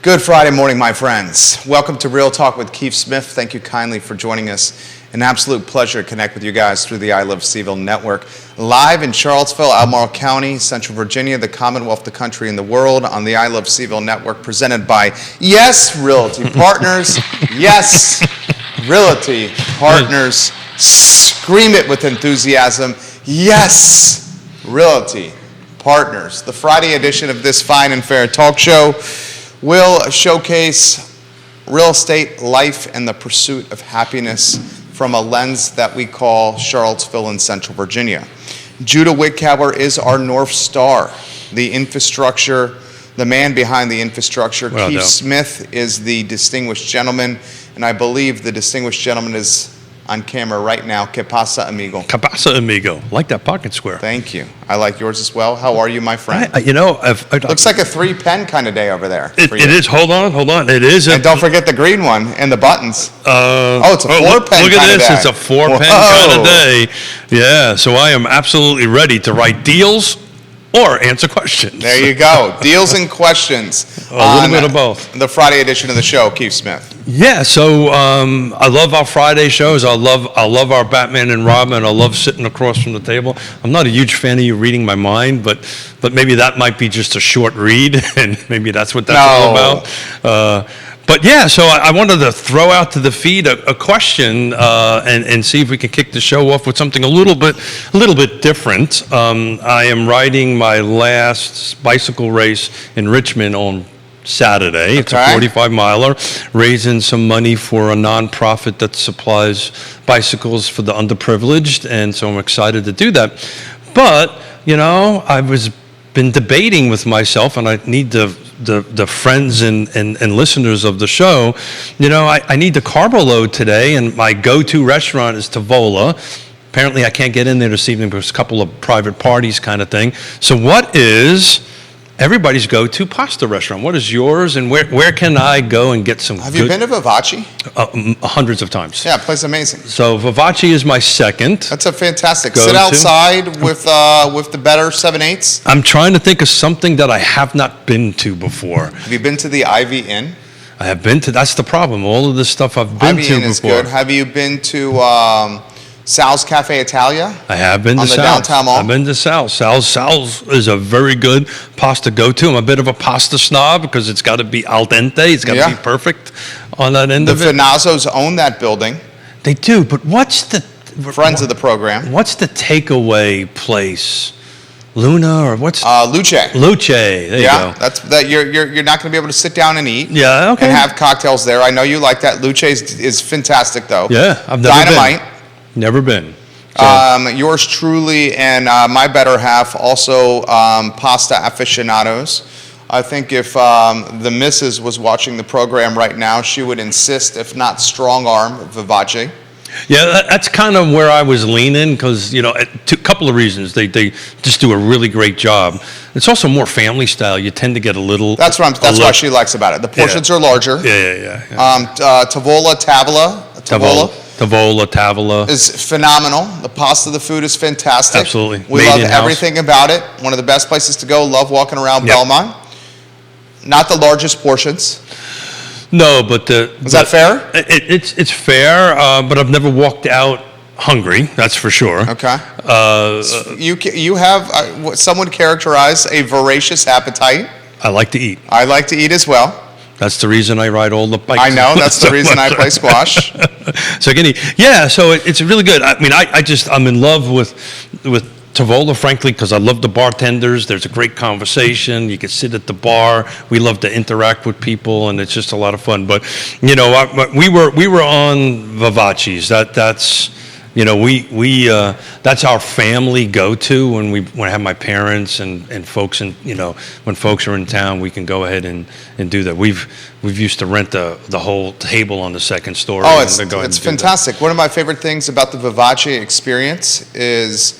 Good Friday morning, my friends. Welcome to Real Talk with Keith Smith. Thank you kindly for joining us. An absolute pleasure to connect with you guys through the I Love CVille Network. Live in Charlottesville, Albemarle County, Central Virginia, the Commonwealth, the country, and the world on the I Love CVille Network, presented by Yes Realty Partners. Yes Realty Partners. Scream it with enthusiasm. Yes Realty Partners. The Friday edition of this fine and fair talk show will showcase real estate, life, and the pursuit of happiness from a lens that we call Charlottesville and Central Virginia. Judah Wickhauer is our North Star, the infrastructure, the man behind the infrastructure. Keith Smith is the distinguished gentleman, and I believe the distinguished gentleman is on camera right now. Que pasa, amigo? Que pasa, amigo? Like that pocket square. Thank you. I like yours as well. How are you, my friend? Looks like a 3-pen kind of day over there. It is. Hold on. It is. And don't forget the green one and the buttons. It's a 4-pen look kind of day. Look at this. It's a 4-pen kind of day. Yeah. So I am absolutely ready to write deals or answer questions. There you go. Deals and questions. A little bit of both. The Friday edition of the show, Keith Smith. Yeah, so I love our Friday shows. I love our Batman and Robin. I love sitting across from the table. I'm not a huge fan of you reading my mind, but maybe that might be just a short read, and maybe that's what that's all about. But yeah, so I wanted to throw out to the feed a question and see if we can kick the show off with something a little bit different. I am riding my last bicycle race in Richmond on Saturday. It's a 45-miler, raising some money for a nonprofit that supplies bicycles for the underprivileged, and so I'm excited to do that. But, I been debating with myself, and I need the friends and listeners of the show, I need the carbo load today, and my go-to restaurant is Tavola. Apparently I can't get in there this evening because a couple of private parties kind of thing. So what is everybody's go-to pasta restaurant? What is yours, and where can I go and get some Have you been to Vivace? Hundreds of times. Yeah, place amazing. So Vivace is my second. That's a fantastic. Sit outside with the better 7/8s. I'm trying to think of something that I have not been to before. Have you been to the Ivy Inn? I have been to. That's the problem. All of this stuff I've been to before. Ivy Inn is good. Have you been to Sal's Cafe Italia? I have been to Sal's. On the downtown mall? I've been to Sal's. Sal's is a very good pasta go-to. I'm a bit of a pasta snob because it's got to be al dente. It's got to be perfect on that end of it. The Finazzos own that building. They do, but what's the... Friends of the program. What's the takeaway place? Luna or what's... Luce. Luce. There you go. You're not going to be able to sit down and eat. Yeah, okay. And have cocktails there. I know you like that. Luce is fantastic, though. Yeah, I've never Dynamite. been. Never been. So. Yours truly and my better half, also pasta aficionados. I think if the missus was watching the program right now, she would insist, if not strong arm, Vivace. Yeah, that's kind of where I was leaning because, a couple of reasons. They just do a really great job. It's also more family style. You tend to get a little... That's what she likes about it. The portions are larger. Yeah. Tavola. Tavola is phenomenal. The pasta, the food is fantastic. Absolutely. We love everything about it. One of the best places to go. Love walking around Belmont. Not the largest portions. No, but is that fair? It's fair, but I've never walked out hungry. That's for sure. Okay. You have what some would characterize a voracious appetite. I like to eat. I like to eat as well. That's the reason I ride all the bikes. I know. That's the reason I play squash. So it's really good. I mean, I'm in love with Tavola, frankly, because I love the bartenders. There's a great conversation. You can sit at the bar. We love to interact with people, and it's just a lot of fun. But we were on Vivace's. That's our family go-to when I have my parents and folks, and when folks are in town, we can go ahead and do that. We've used to rent the whole table on the second story. Oh, it's fantastic. One of my favorite things about the Vivace experience is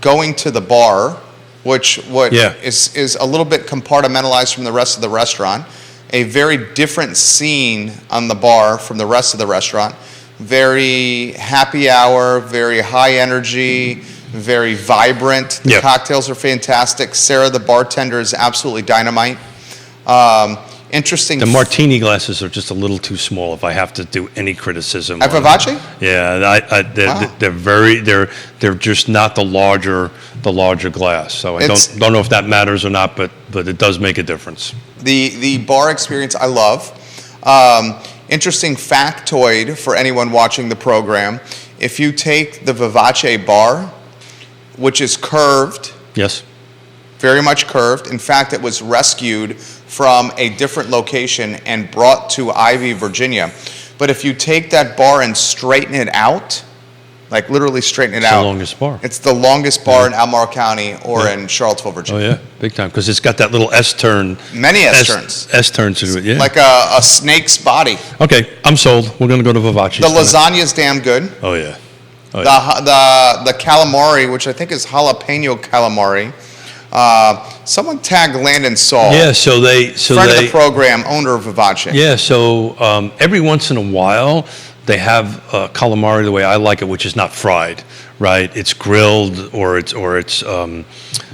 going to the bar, which is a little bit compartmentalized from the rest of the restaurant. A very different scene on the bar from the rest of the restaurant. Very happy hour, very high energy, very vibrant. The cocktails are fantastic. Sarah, the bartender, is absolutely dynamite. Interesting. The martini glasses are just a little too small. If I have to do any criticism, At Vivace? yeah, Wow. they're just not the larger glass. So I don't know if that matters or not, but it does make a difference. The bar experience I love. Interesting factoid for anyone watching the program. If you take the Vivace bar, which is curved, Yes. very much curved. In fact, it was rescued from a different location and brought to Ivy, Virginia. But if you take that bar and straighten it out, like literally straighten it It's out. the longest bar. It's the longest bar in Albemarle County or in Charlottesville, Oh Virginia. yeah, big time, because it's got that little S-turn. Many S-turns. S-turn to it, yeah. Like a snake's body. Okay, I'm sold. We're going to go to Vivace. The lasagna's damn good. Oh yeah. Oh, yeah. The calamari, which I think is jalapeno calamari. Someone tagged Landon Saul. Yeah, so Friend of the program, owner of Vivace. Yeah, so every once in a while they have calamari the way I like it, which is not fried, right? It's grilled or it's pan,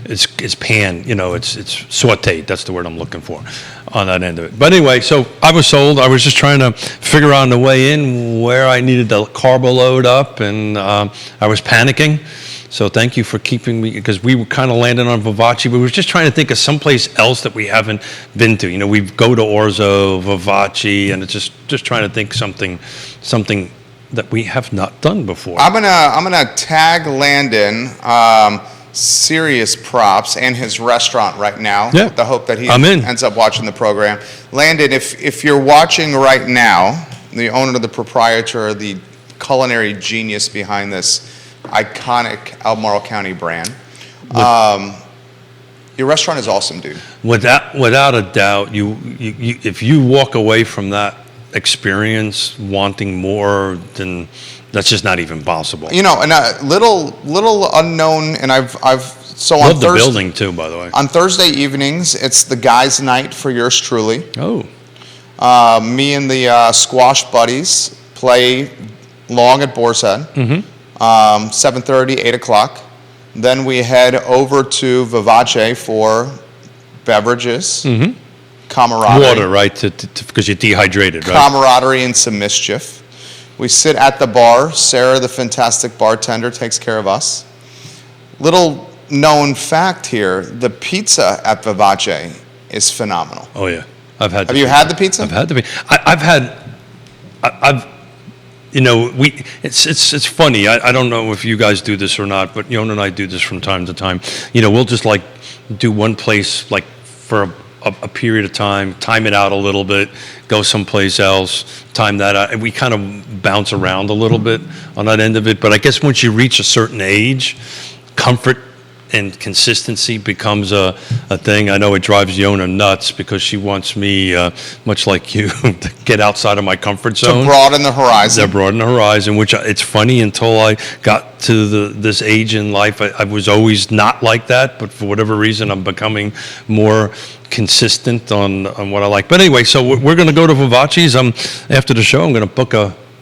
it's sautéed. That's the word I'm looking for on that end of it. But anyway, so I was sold. I was just trying to figure out on the way in where I needed the carbo load up, and I was panicking. So thank you for keeping me, because we were kind of landing on Vivace, but we were just trying to think of someplace else that we haven't been to. We go to Orzo, Vivace, and it's just trying to think something that we have not done before. I'm gonna tag Landon serious props and his restaurant right now. Yeah. With the hope that he I'm in. ends up watching the program. Landon, if you're watching right now, the owner, the proprietor, the culinary genius behind this iconic Albemarle County brand. Your restaurant is awesome, dude. Without a doubt, you if you walk away from that experience wanting more, then that's just not even possible. And a little unknown, and I've so Love on the Thursday, building too, by the way. on Thursday evenings, it's the guys' night for yours truly. Oh, Me and the squash buddies play long at Boar's Head. 7:30, 8 o'clock. Then we head over to Vivace for beverages, camaraderie. water, right? Because you're dehydrated, right? Camaraderie and some mischief. We sit at the bar. Sarah, the fantastic bartender, takes care of us. Little known fact here, the pizza at Vivace is phenomenal. Oh yeah, I've had. Have you had the pizza? I've had the pizza. It's funny. I don't know if you guys do this or not, but Yonna and I do this from time to time. We'll just like do one place like for a period of time it out a little bit, go someplace else, time that out, and we kind of bounce around a little bit on that end of it. But I guess once you reach a certain age, comfort and consistency becomes a thing. I know it drives Yonna nuts because she wants me, much like you, to get outside of my comfort zone. To broaden the horizon. They're broaden the horizon, which it's funny, until I got to this age in life, I was always not like that, but for whatever reason, I'm becoming more consistent on what I like. But anyway, so we're going to go to Vivace's. After the show, I'm going to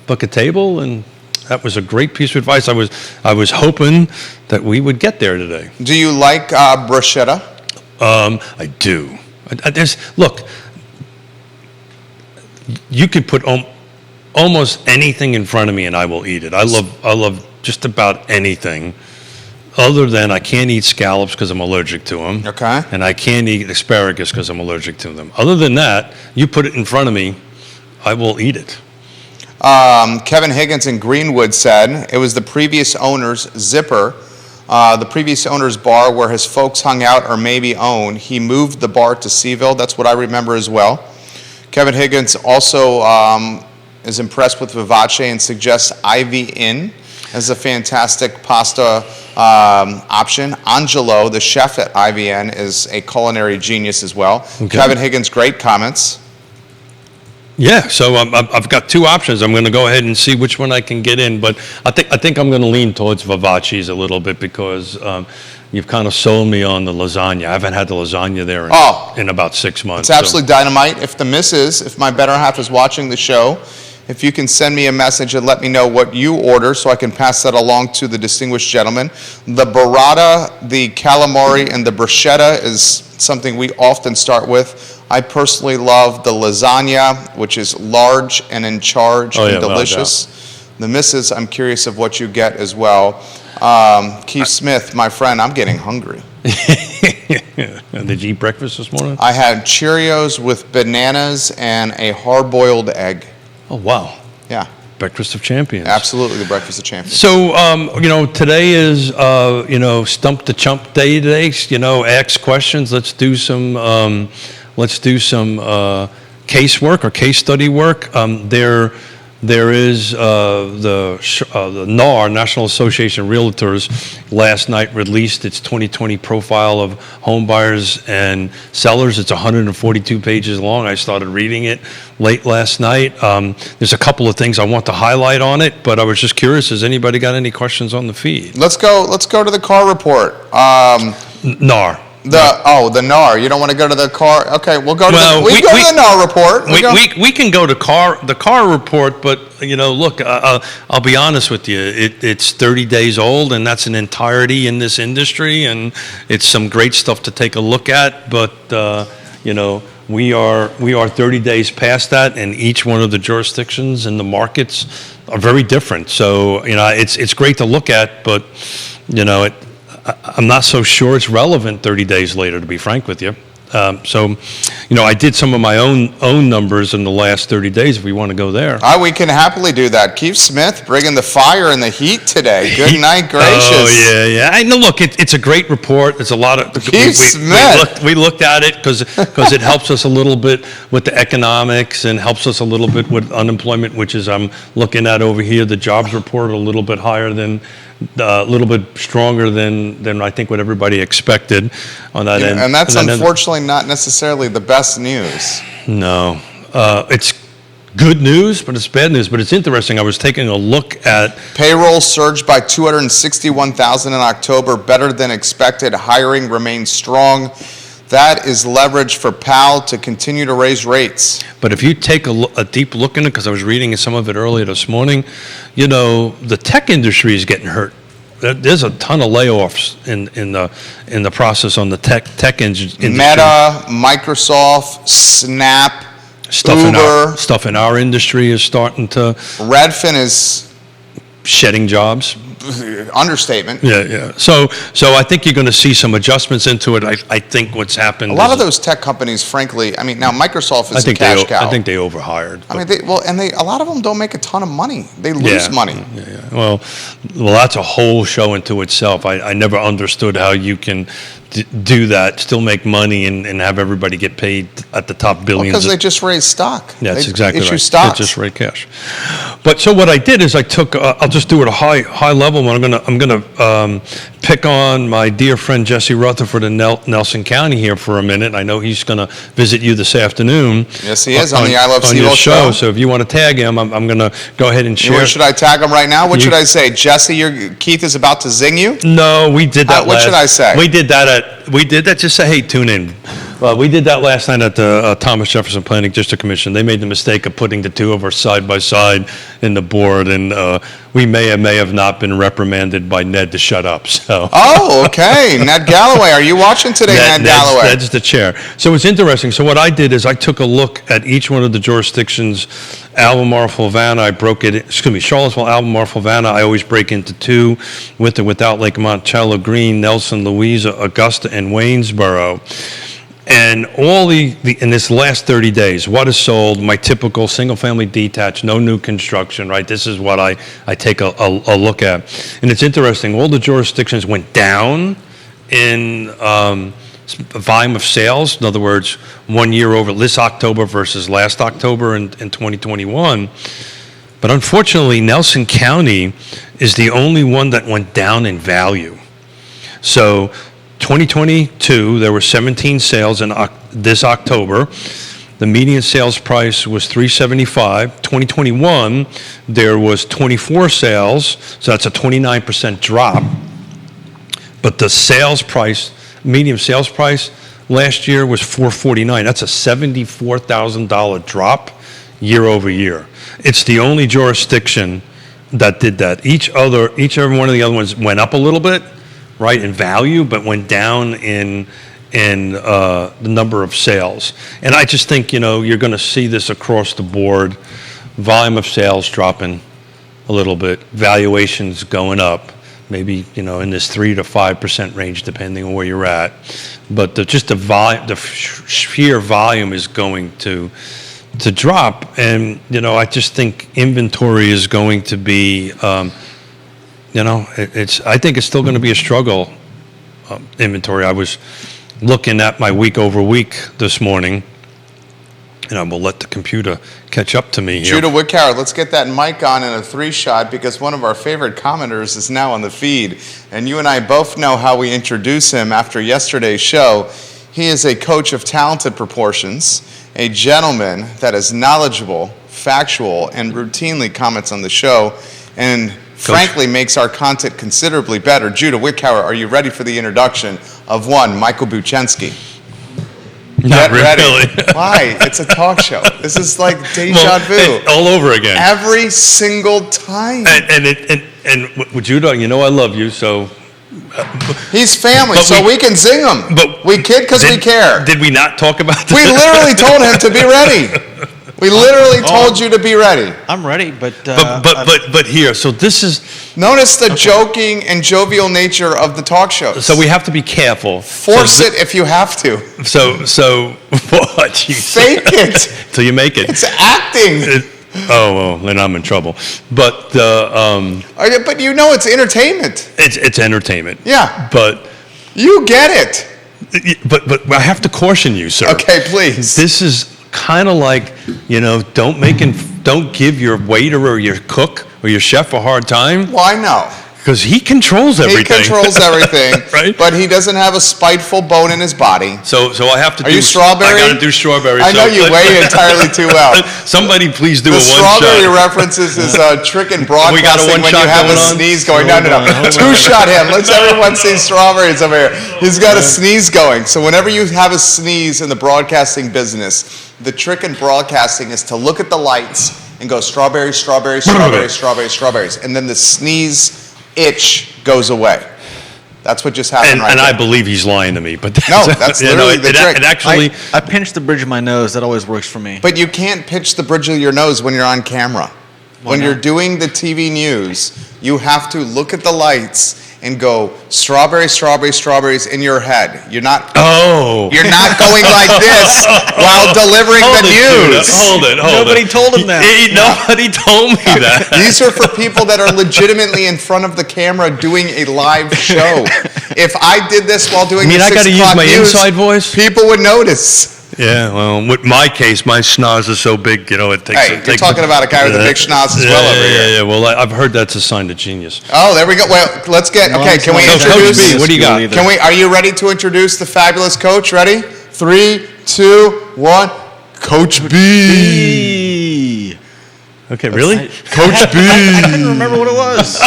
book a table, and that was a great piece of advice. I was hoping that we would get there today. Do you like bruschetta? I do. Look, you could put almost anything in front of me and I will eat it. I love just about anything, other than I can't eat scallops because I'm allergic to them. Okay. And I can't eat asparagus because I'm allergic to them. Other than that, you put it in front of me, I will eat it. Kevin Higgins in Greenwood said it was the previous owner's zipper, the previous owner's bar where his folks hung out or maybe owned. He moved the bar to CVille. That's what I remember as well. Kevin Higgins also is impressed with Vivace and suggests Ivy Inn as a fantastic pasta option. Angelo, the chef at Ivy Inn, is a culinary genius as well. Okay. Kevin Higgins, great comments. Yeah, so I've got two options. I'm going to go ahead and see which one I can get in, but I think I'm going to lean towards Vivace's a little bit because you've kind of sold me on the lasagna. I haven't had the lasagna there in about 6 months. It's absolutely dynamite. If my better half is watching the show, if you can send me a message and let me know what you order so I can pass that along to the distinguished gentleman. The burrata, the calamari, and the bruschetta is something we often start with I personally love the lasagna, which is large and in charge and delicious. The missus, I'm curious of what you get as well. Keith Smith, my friend, I'm getting hungry. Did you eat breakfast this morning? I had Cheerios with bananas and a hard-boiled egg. Oh, wow. Yeah. Breakfast of champions. Absolutely, the breakfast of champions. So, today is, Stump the Chump Day today. Ask questions. Let's do some casework or case study work. There is the NAR, National Association of Realtors, last night released its 2020 profile of home buyers and sellers. It's 142 pages long. I started reading it late last night. There's a couple of things I want to highlight on it, but I was just curious, has anybody got any questions on the feed? Let's go to the car report. NAR. The NAR. You don't want to go to the car? Okay, we'll go to the NAR report. We can go to the car report, but look, I'll be honest with you. It's 30 days old, and that's an entirety in this industry, and it's some great stuff to take a look at. But we are 30 days past that, and each one of the jurisdictions and the markets are very different. So it's great to look at, but I'm not so sure it's relevant 30 days later, to be frank with you. I did some of my own numbers in the last 30 days, if we want to go there. We can happily do that. Keith Smith bringing the fire and the heat today. Good night, gracious. Oh, yeah. I know, look, it's a great report. It's a lot of... Keith Smith. We looked at it because it helps us a little bit with the economics and helps us a little bit with unemployment, which is, I'm looking at over here, the jobs report a little bit higher than... a little bit stronger than I think what everybody expected on that end. And that's unfortunately not necessarily the best news. No. It's good news, but it's bad news. But it's interesting. I was taking a look at... Payroll surged by 261,000 in October, better than expected. Hiring remains strong. That is leverage for Powell to continue to raise rates. But if you take a deep look in it, because I was reading some of it earlier this morning, the tech industry is getting hurt. There's a ton of layoffs in the process on the tech industry. Meta, Microsoft, Snap, Uber. Stuff in our industry is starting to... Redfin is... shedding jobs. Understatement. Yeah. So I think you're going to see some adjustments into it. I think what's happened. A lot of those tech companies, frankly, now Microsoft is a cash cow. I think they overhired. A lot of them don't make a ton of money. They lose money. Yeah. Well, that's a whole show into itself. I never understood how you can do that, still make money, and have everybody get paid at the top billions. Because they just raise stock. Yeah, that's exactly right. Stocks. They just raise cash. But so what I did is I took. I'll just do it at a high level. And I'm gonna pick on my dear friend Jesse Rutherford in Nelson County here for a minute. I know he's gonna visit you this afternoon. Yes, he is on the I Love CVille show. So if you want to tag him, I'm gonna go ahead and share. Should I tag him right now? What should I say? Jesse, Keith is about to zing you? No, we did that. What should I say? We did that. Just say, hey, tune in. Well, we did that last night at the Thomas Jefferson Planning District Commission. They made the mistake of putting the two of us side by side in the board, and we may have not been reprimanded by Ned to shut up. So. Oh, okay. Ned Galloway, are you watching today, Ned Galloway? Ned's the chair. So it's interesting. So what I did is I took a look at each one of the jurisdictions. Albemarle, Fluvanna, I broke it. Charlottesville, Albemarle, Fluvanna. I always break into two, with or without Lake Monticello, Green, Nelson, Louisa, Augusta, and Waynesboro. And all in this last 30 days, what is sold, my typical single-family detached, no new construction, right? This is what I take a look at. And it's interesting, all the jurisdictions went down in volume of sales. In other words, 1 year over this October versus last October in 2021. But unfortunately, Nelson County is the only one that went down in value. So 2022, there were 17 sales in this October. The median sales price was $375. 2021, there was 24 sales, so that's a 29% drop. But the sales price, median sales price last year was $449. That's a $74,000 drop year over year. It's the only jurisdiction that did that. Every one of the other ones went up a little bit, right, in value, but went down in in the number of sales. And I just think, you're going to see this across the board. Volume of sales dropping a little bit, valuations going up, maybe, in this 3 to 5% range, depending on where you're at. But the sheer volume is going to drop. And, I just think inventory is going to be, I think it's still going to be a struggle, inventory. I was looking at my week over week this morning, and I will let the computer catch up to me here. Judah Woodcower, let's get that mic on in a 3-shot because one of our favorite commenters is now on the feed. And you and I both know how we introduce him after yesterday's show. He is a coach of talented proportions, a gentleman that is knowledgeable, factual, and routinely comments on the show, and frankly makes our content considerably better. Judah Woodcower, are you ready for the introduction of one Michael Buchensky? Not Get really. ready. Why? It's a talk show. This is like deja vu. All over again. Every single time. And with Judah, I love you, so. He's family, so we can zing him. But we kid because we care. Did we not talk about this? We literally told him to be ready. We literally told you to be ready. I'm ready, but here. So this is. Notice the joking and jovial nature of the talk shows. So we have to be careful. Force it if you have to. So what? You Fake it till you make it. It's acting. Then I'm in trouble. But but it's entertainment. It's entertainment. Yeah. But you get it. But I have to caution you, sir. Okay, please. This is kind of like, don't give your waiter or your cook or your chef a hard time. Why no? Because he controls everything. He controls everything, right? But he doesn't have a spiteful bone in his body. So I have to. Are you strawberry? I got to do strawberry. I know you weigh entirely too well. Somebody please do the a one-shot. The strawberry references is a trick in broadcasting. We got a when you have a sneeze going. No. 2-shot him. Let's everyone see strawberries over here. He's got a sneeze going. So whenever you have a sneeze in the broadcasting business, the trick in broadcasting is to look at the lights and go strawberries, strawberries, strawberries, strawberries, strawberries, and then the sneeze itch goes away. That's what just happened and I believe he's lying to me, but that's literally the trick. It actually, I pinch the bridge of my nose. That always works for me. But you can't pinch the bridge of your nose when you're on camera. When you're doing the TV news, you have to look at the lights and go strawberries, strawberries, strawberries in your head. You're not. You're not going like this while delivering the news. Hold it. Nobody told him that. Nobody told me that. These are for people that are legitimately in front of the camera doing a live show. If I did this while doing the 6 o'clock I got to use my news, inside voice? People would notice. Yeah, well, with my case, my schnoz is so big, it takes. Hey, you're talking about a guy with a big schnoz as well over here. Yeah. Well, I've heard that's a sign of genius. Oh, there we go. Well, let's get. Okay, can we So introduce? Coach B, what do you got? Are you ready to introduce the fabulous coach? Ready? 3, 2, 1. Coach B. Okay, really? Coach B. I couldn't remember what it was.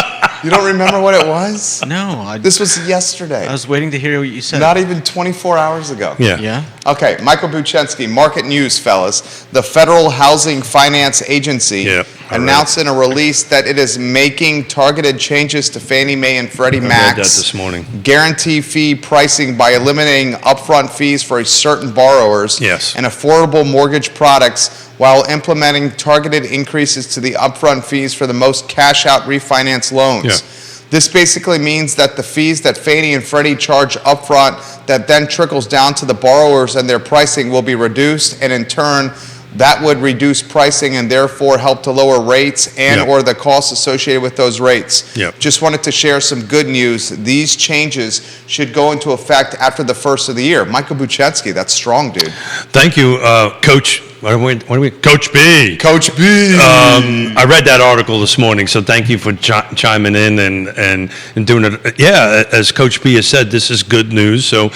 You don't remember what it was? No. This was yesterday. I was waiting to hear what you said. Not even 24 hours ago. Yeah. Okay, Michael Buchensky, Market News, fellas. The Federal Housing Finance Agency announced in a release that it is making targeted changes to Fannie Mae and Freddie Mac's I read that this morning. Guarantee fee pricing by eliminating upfront fees for certain borrowers and affordable mortgage products while implementing targeted increases to the upfront fees for the most cash-out refinance loans. Yeah. This basically means that the fees that Fannie and Freddie charge upfront that then trickles down to the borrowers and their pricing will be reduced, and in turn, that would reduce pricing and therefore help to lower rates and or the costs associated with those rates. Just wanted to share some good news. These changes should go into effect after the first of the year. Michael Buchensky, that's strong, dude. Thank you, Coach. What are we? Coach B. Coach B. I read that article this morning, so thank you for chiming in and doing it. Yeah, as Coach B has said, this is good news. So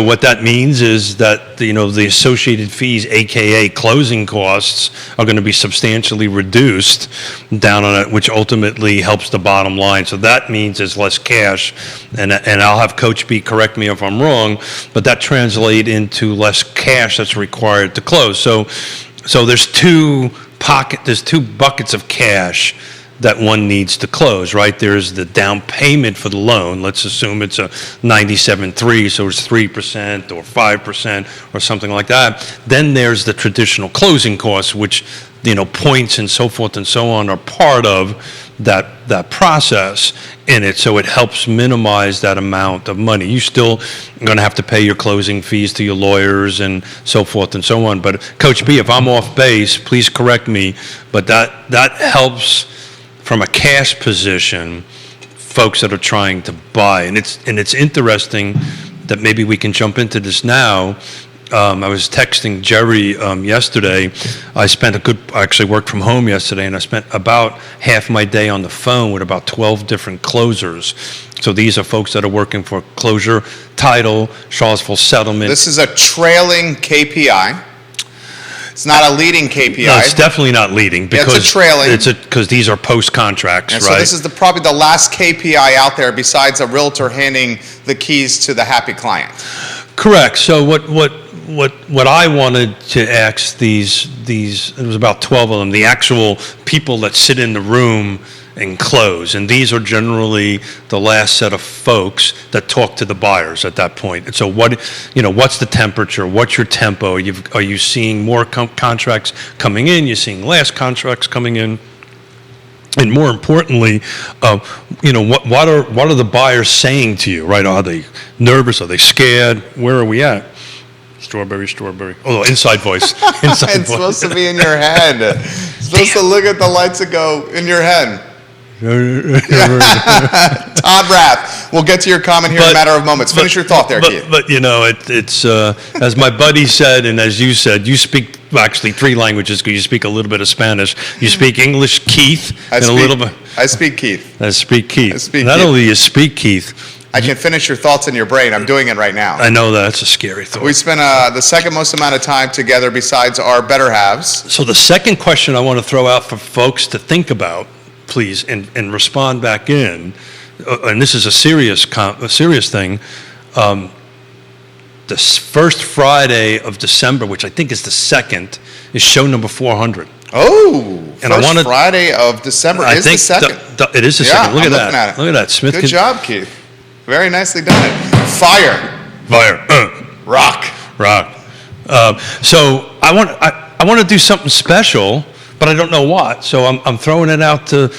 what that means is that the associated fees, aka closing costs, are going to be substantially reduced down on it, which ultimately helps the bottom line. So that means there's less cash, and I'll have Coach B correct me if I'm wrong, but that translates into less cash that's required to close. So there's two buckets of cash that one needs to close, right? There's the down payment for the loan. Let's assume it's a 97.3, so it's 3% or 5% or something like that. Then there's the traditional closing costs, which, points and so forth and so on are part of that process in it, so it helps minimize that amount of money. You still going to have to pay your closing fees to your lawyers and so forth and so on. But Coach B, if I'm off base, please correct me, but that helps from a cash position folks that are trying to buy. And it's interesting that maybe we can jump into this now. I was texting Jerry yesterday. I actually worked from home yesterday, and I spent about half my day on the phone with about 12 different closers. So these are folks that are working for closure, title, Charlottesville settlement. This is a trailing KPI. It's not a leading KPI. No, it's definitely not leading because it's a trailing. Because these are post contracts, right? So this is probably the last KPI out there besides a realtor handing the keys to the happy client. Correct. So what I wanted to ask these it was about 12 of them, the actual people that sit in the room and close, and these are generally the last set of folks that talk to the buyers at that point. And so what's the temperature? What's your tempo? Are you seeing more contracts coming in? You're seeing less contracts coming in? And more importantly, what are the buyers saying to you, right? Are they nervous? Are they scared? Where are we at? Strawberry. Oh, inside voice. It's supposed to be in your head. It's supposed to look at the lights and go in your head. Todd Rath, we'll get to your comment here in a matter of moments. Finish your thought there, Keith. But it's as my buddy said, and as you said, you speak actually 3 languages because you speak a little bit of Spanish. You speak English, Keith, I speak Keith. Not only you speak Keith, I can finish your thoughts in your brain. I'm doing it right now. I know that's a scary thought. We spent the second most amount of time together besides our better halves. So the second question I want to throw out for folks to think about, please, and respond back in, and this is a serious thing, the first Friday of December, which I think is the 2nd, is show number 400. Oh, Friday of December is the 2nd. It is the 2nd. Look at that. Smith. Good job, Keith. Very nicely done it. Fire. Rock. So I want to do something special, but I don't know what. So I'm throwing it out to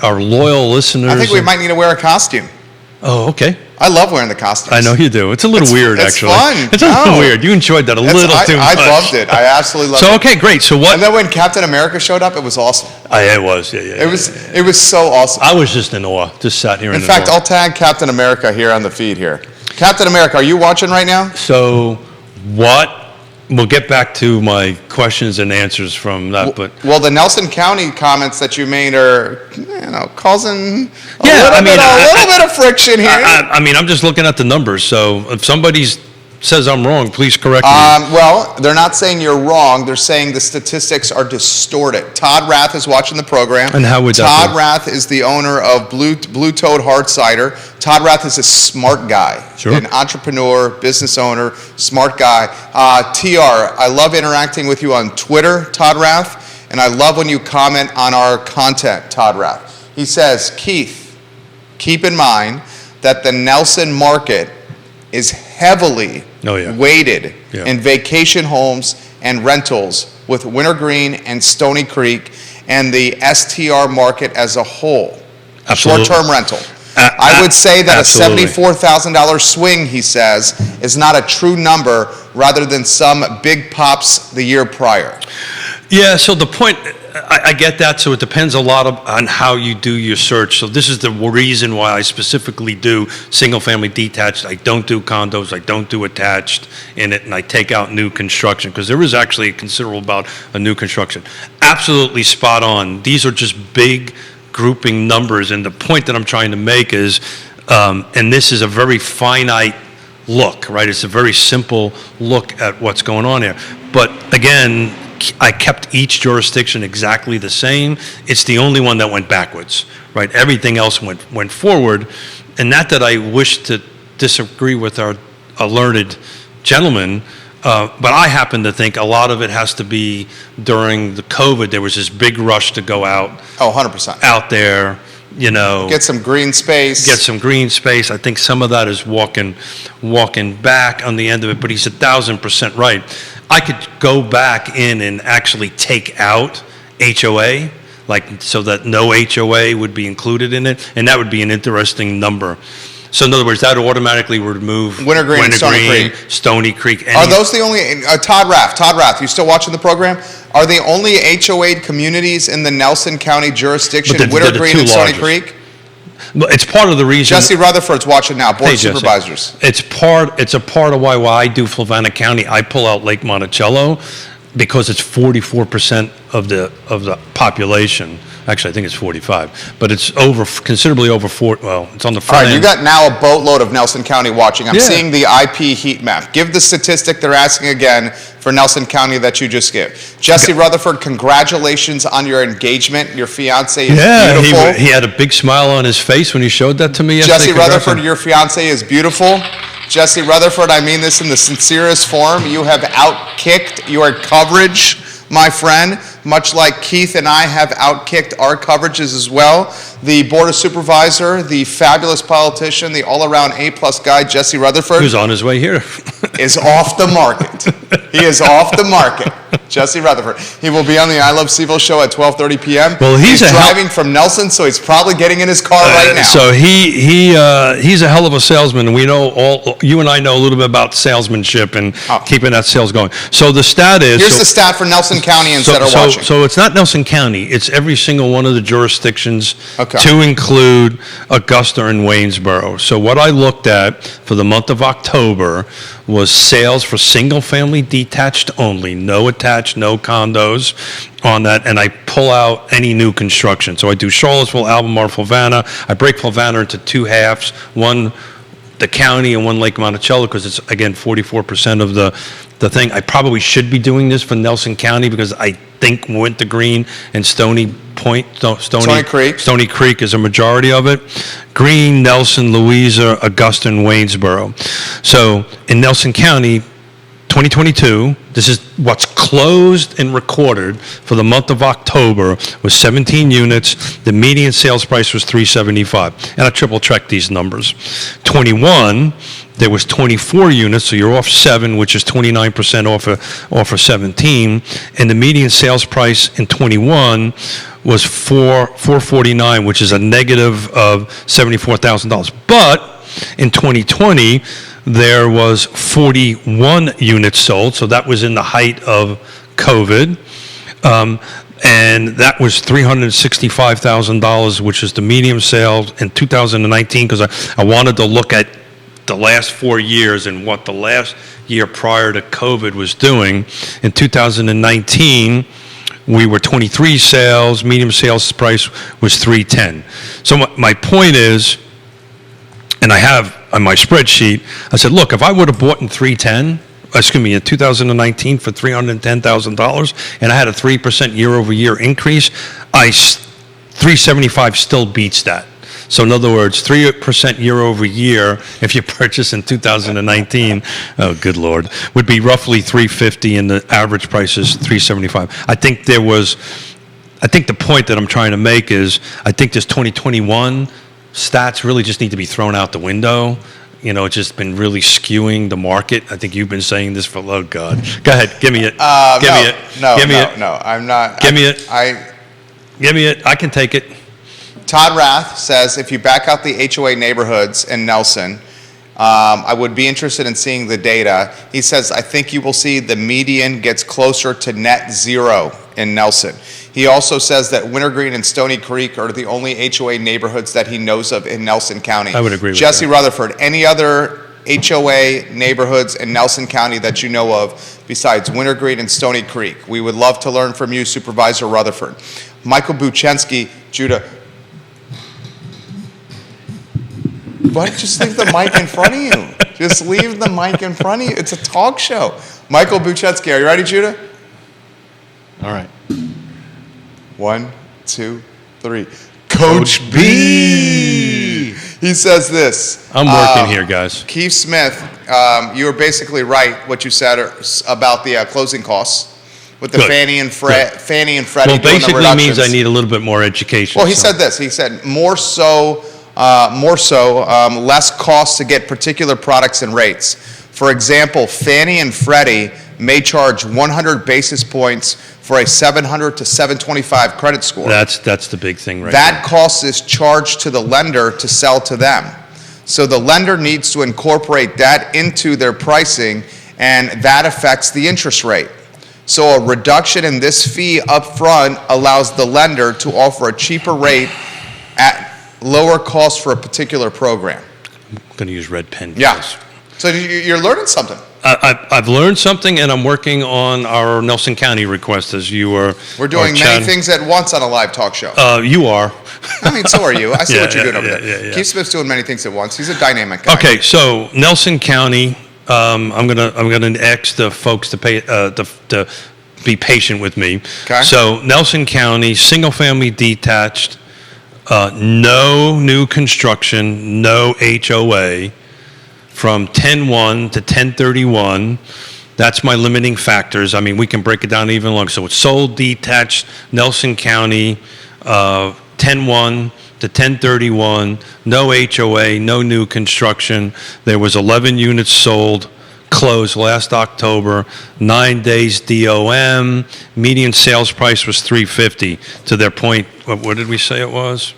our loyal listeners. I think we might need to wear a costume. Oh, okay. I love wearing the costumes. I know you do. It's a little weird, actually. It's fun. It's a little weird. You enjoyed that a little too much. I loved it. I absolutely loved it. So, okay, great. So what? And then when Captain America showed up, it was awesome. It was, yeah. It was so awesome. I was just in awe. Just sat here in awe. In fact, I'll tag Captain America here on the feed here. Captain America, are you watching right now? So what? We'll get back to my questions and answers from that, but the Nelson County comments that you made are, causing a little bit of friction here. I'm just looking at the numbers. So if somebody says I'm wrong, please correct me. Well, they're not saying you're wrong. They're saying the statistics are distorted. Todd Rath is watching the program. And how would that Todd Rath is the owner of Blue Toad Hard Cider. Todd Rath is a smart guy, sure. An entrepreneur, business owner, smart guy. TR, I love interacting with you on Twitter, Todd Rath, and I love when you comment on our content, Todd Rath. He says, Keith, keep in mind that the Nelson market is heavily weighted in vacation homes and rentals with Wintergreen and Stony Creek and the STR market as a whole. Absolutely. Short-term rental. I would say that absolutely. A $74,000 swing, he says, is not a true number rather than some big pops the year prior. Yeah, so the point, I get that, so it depends a lot on how you do your search. So this is the reason why I specifically do single-family detached. I don't do condos, I don't do attached in it, and I take out new construction, because there is actually a considerable about a new construction. Absolutely spot on. These are just big grouping numbers, and the point that I'm trying to make is, and this is a very finite look, right? It's a very simple look at what's going on here. But again, I kept each jurisdiction exactly the same. It's the only one that went backwards, right? Everything else went forward. And not that I wish to disagree with our learned gentleman, But I happen to think a lot of it has to be during the COVID. There was this big rush to go out. Oh, 100%. Out there, Get some green space. Get some green space. I think some of that is walking back on the end of it. But he's 1,000% right. I could go back in and actually take out HOA, so that no HOA would be included in it, and that would be an interesting number. So in other words, that would automatically remove Wintergreen and Stony Creek. Are those the only, Todd Rath, you still watching the program? Are the only HOA communities in the Nelson County jurisdiction Wintergreen and Stony Creek? It's part of the reason. Jesse Rutherford's watching now, Board of Supervisors. It's a part of why I do Fluvanna County. I pull out Lake Monticello because it's 44% of the population. Actually, I think it's 45, but it's considerably over 40. Well, it's on the front end. All right, end. You got now a boatload of Nelson County watching. I'm seeing the IP heat map. Give the statistic they're asking again for Nelson County that you just gave. Jesse Rutherford, congratulations on your engagement. Your fiance is beautiful. He had a big smile on his face when he showed that to me yesterday. Jesse Rutherford, your fiance is beautiful. Jesse Rutherford, I mean this in the sincerest form. You have outkicked your coverage, my friend, much like Keith and I have outkicked our coverages as well. The Board of Supervisor, the fabulous politician, the all-around A-plus guy, Jesse Rutherford. Who's on his way here. Is off the market. He is off the market. Jesse Rutherford. He will be on the I Love CVille show at 12:30 p.m. Well, he's driving from Nelson, so he's probably getting in his car right now. So he's a hell of a salesman, and you and I know a little bit about salesmanship and keeping that sales going. So the stat is... Here's the stat for Nelson County instead of watching. So it's not Nelson County. It's every single one of the jurisdictions to include Augusta and Waynesboro. So what I looked at for the month of October was sales for single-family detached only, no attached, no condos on that, and I pull out any new construction. So I do Charlottesville, Albemarle, Fluvanna. I break Fluvanna into two halves, one the county and one Lake Monticello, because it's, again, 44% of the thing. I probably should be doing this for Nelson County because I think Wintergreen and Stony Creek is a majority of it. Greene, Nelson, Louisa, Augusta, and Waynesboro. So in Nelson County, 2022, this is what's closed and recorded for the month of October, was 17 units. The median sales price was $375. And I triple checked these numbers. 21, there was 24 units, so you're off 7, which is 29% off of 17. And the median sales price in 21 was $449, which is a negative of $74,000. But in 2020, there was 41 units sold, so that was in the height of COVID, and that was $365,000, which is the median sales in 2019, because I wanted to look at the last 4 years and what the last year prior to COVID was doing. In 2019, we were 23 sales, median sales price was $310. So my point is, and I have on my spreadsheet, I said, look, if I would have bought in 2019 for $310,000, and I had a 3% year-over-year increase, 375 still beats that. So in other words, 3% year-over-year, if you purchase in 2019, oh, good Lord, would be roughly 350, and the average price is 375. I think the point that I'm trying to make is, I think this 2021 stats really just need to be thrown out the window. It's just been really skewing the market. I think you've been saying this for, oh God. Go ahead, give me it. Give me it. No, I'm not. Give me it. Give me it. I can take it. Todd Rath says, if you back out the HOA neighborhoods in Nelson, I would be interested in seeing the data. He says, I think you will see the median gets closer to net zero in Nelson. He also says that Wintergreen and Stony Creek are the only HOA neighborhoods that he knows of in Nelson County. I would agree with Jesse that. Rutherford, any other HOA neighborhoods in Nelson County that you know of besides Wintergreen and Stony Creek? We would love to learn from you, Supervisor Rutherford. Michael Buchensky, Judah. Why don't you just leave the mic in front of you? Just leave the mic in front of you. It's a talk show. Michael Buchensky, are you ready, Judah? All right. 1, 2, 3. Coach B! He says this. I'm working here, guys. Keith Smith, you were basically right what you said about the closing costs with the Good. Fannie and Freddie Well, doing the basically reductions. means I need a little bit more education. Well, he said this. He said more so, less cost to get particular products and rates. For example, Fannie and Freddie may charge 100 basis points for a 700 to 725 credit score. That's the big thing right That cost is charged to the lender to sell to them. So the lender needs to incorporate that into their pricing, and that affects the interest rate. So a reduction in this fee up front allows the lender to offer a cheaper rate at lower cost for a particular program. I'm going to use red pen. Yeah. guys. So you're learning something. I've learned something, and I'm working on our Nelson County request as you are. We're doing many things at once on a live talk show. You are. I mean, so are you. I see Yeah, what you're doing yeah, over there. yeah. Keith Smith's doing many things at once. He's a dynamic guy. Okay, so Nelson County, I'm gonna ask the folks to pay to be patient with me. Okay. So Nelson County, single family detached, no new construction, no HOA, from 10/1 to 10/31. That's my limiting factors. I mean, we can break it down even longer. So it's sold detached, Nelson County, 10/1 to 10/31, no HOA, no new construction. There was 11 units sold, closed last October, 9 days DOM. Median sales price was $350. To their point, what did we say it was?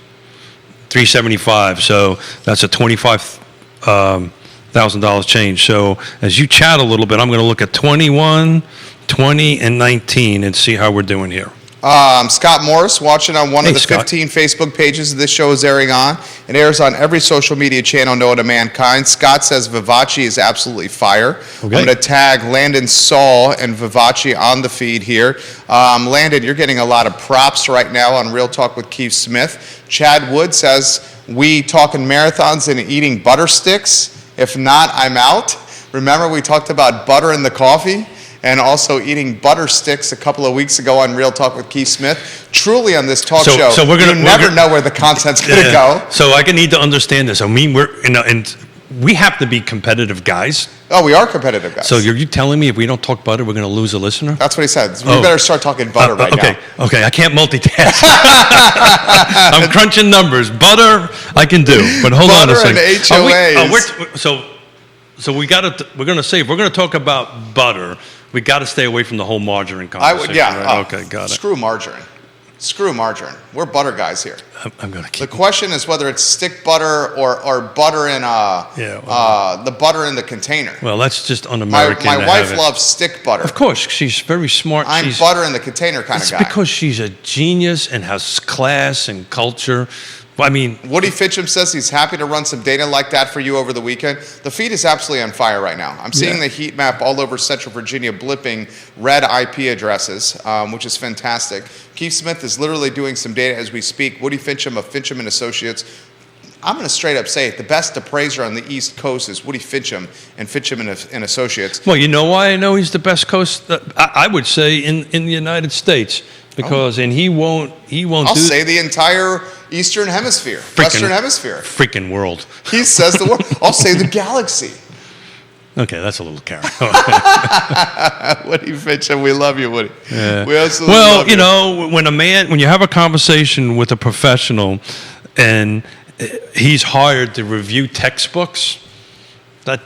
$375. So that's a $25,000 change. So as you chat a little bit, I'm going to look at 21, 20, and 19 and see how we're doing here. Scott Morris watching on one of the Scott. 15 Facebook pages this show is airing on. It airs on every social media channel known to mankind. Scott says Vivace is absolutely fire. Okay. I'm going to tag Landon Saul and Vivace on the feed here. Landon, you're getting a lot of props right now on Real Talk with Keith Smith. Chad Wood says, we talking marathons and eating butter sticks? If not, I'm out. Remember we talked about butter in the coffee? And also eating butter sticks a couple of weeks ago on Real Talk with Keith Smith. Truly on this talk show, you never know where the content's going to go. So I need to understand this. I mean, and we have to be competitive guys. Oh, we are competitive guys. So you telling me if we don't talk butter, we're going to lose a listener? That's what he said. We better start talking butter right now. Okay, I can't multitask. I'm crunching numbers. Butter, I can do, but hold on a second. Butter and HOAs. So we're going to say, if we're going to talk about butter, we got to stay away from the whole margarine conversation. Right? Okay, got it. Screw margarine. Screw margarine. We're butter guys here. I'm going to keep. The question is whether it's stick butter or butter in the butter in the container. Well, that's just un-American. My wife loves stick butter. Of course, she's very smart. I'm butter in the container kind of guy. It's because she's a genius and has class and culture. I mean, Woody Fincham says he's happy to run some data like that for you over the weekend. The feed is absolutely on fire right now. I'm seeing the heat map all over Central Virginia blipping red IP addresses, which is fantastic. Keith Smith is literally doing some data as we speak. Woody Fincham of Fincham and Associates. I'm going to straight up say it. The best appraiser on the East Coast is Woody Fincham and Fincham and Associates. well, you know why I know he's the best coast? I would say in the United States, because and he won't. I'll say the entire Eastern Hemisphere, Western Hemisphere. Freaking world. He says the world. I'll say the galaxy. Okay, that's a little carry. Woody Fincham, we love you, Woody. Yeah. We absolutely well, love you know, when you have a conversation with a professional, and he's hired to review textbooks, that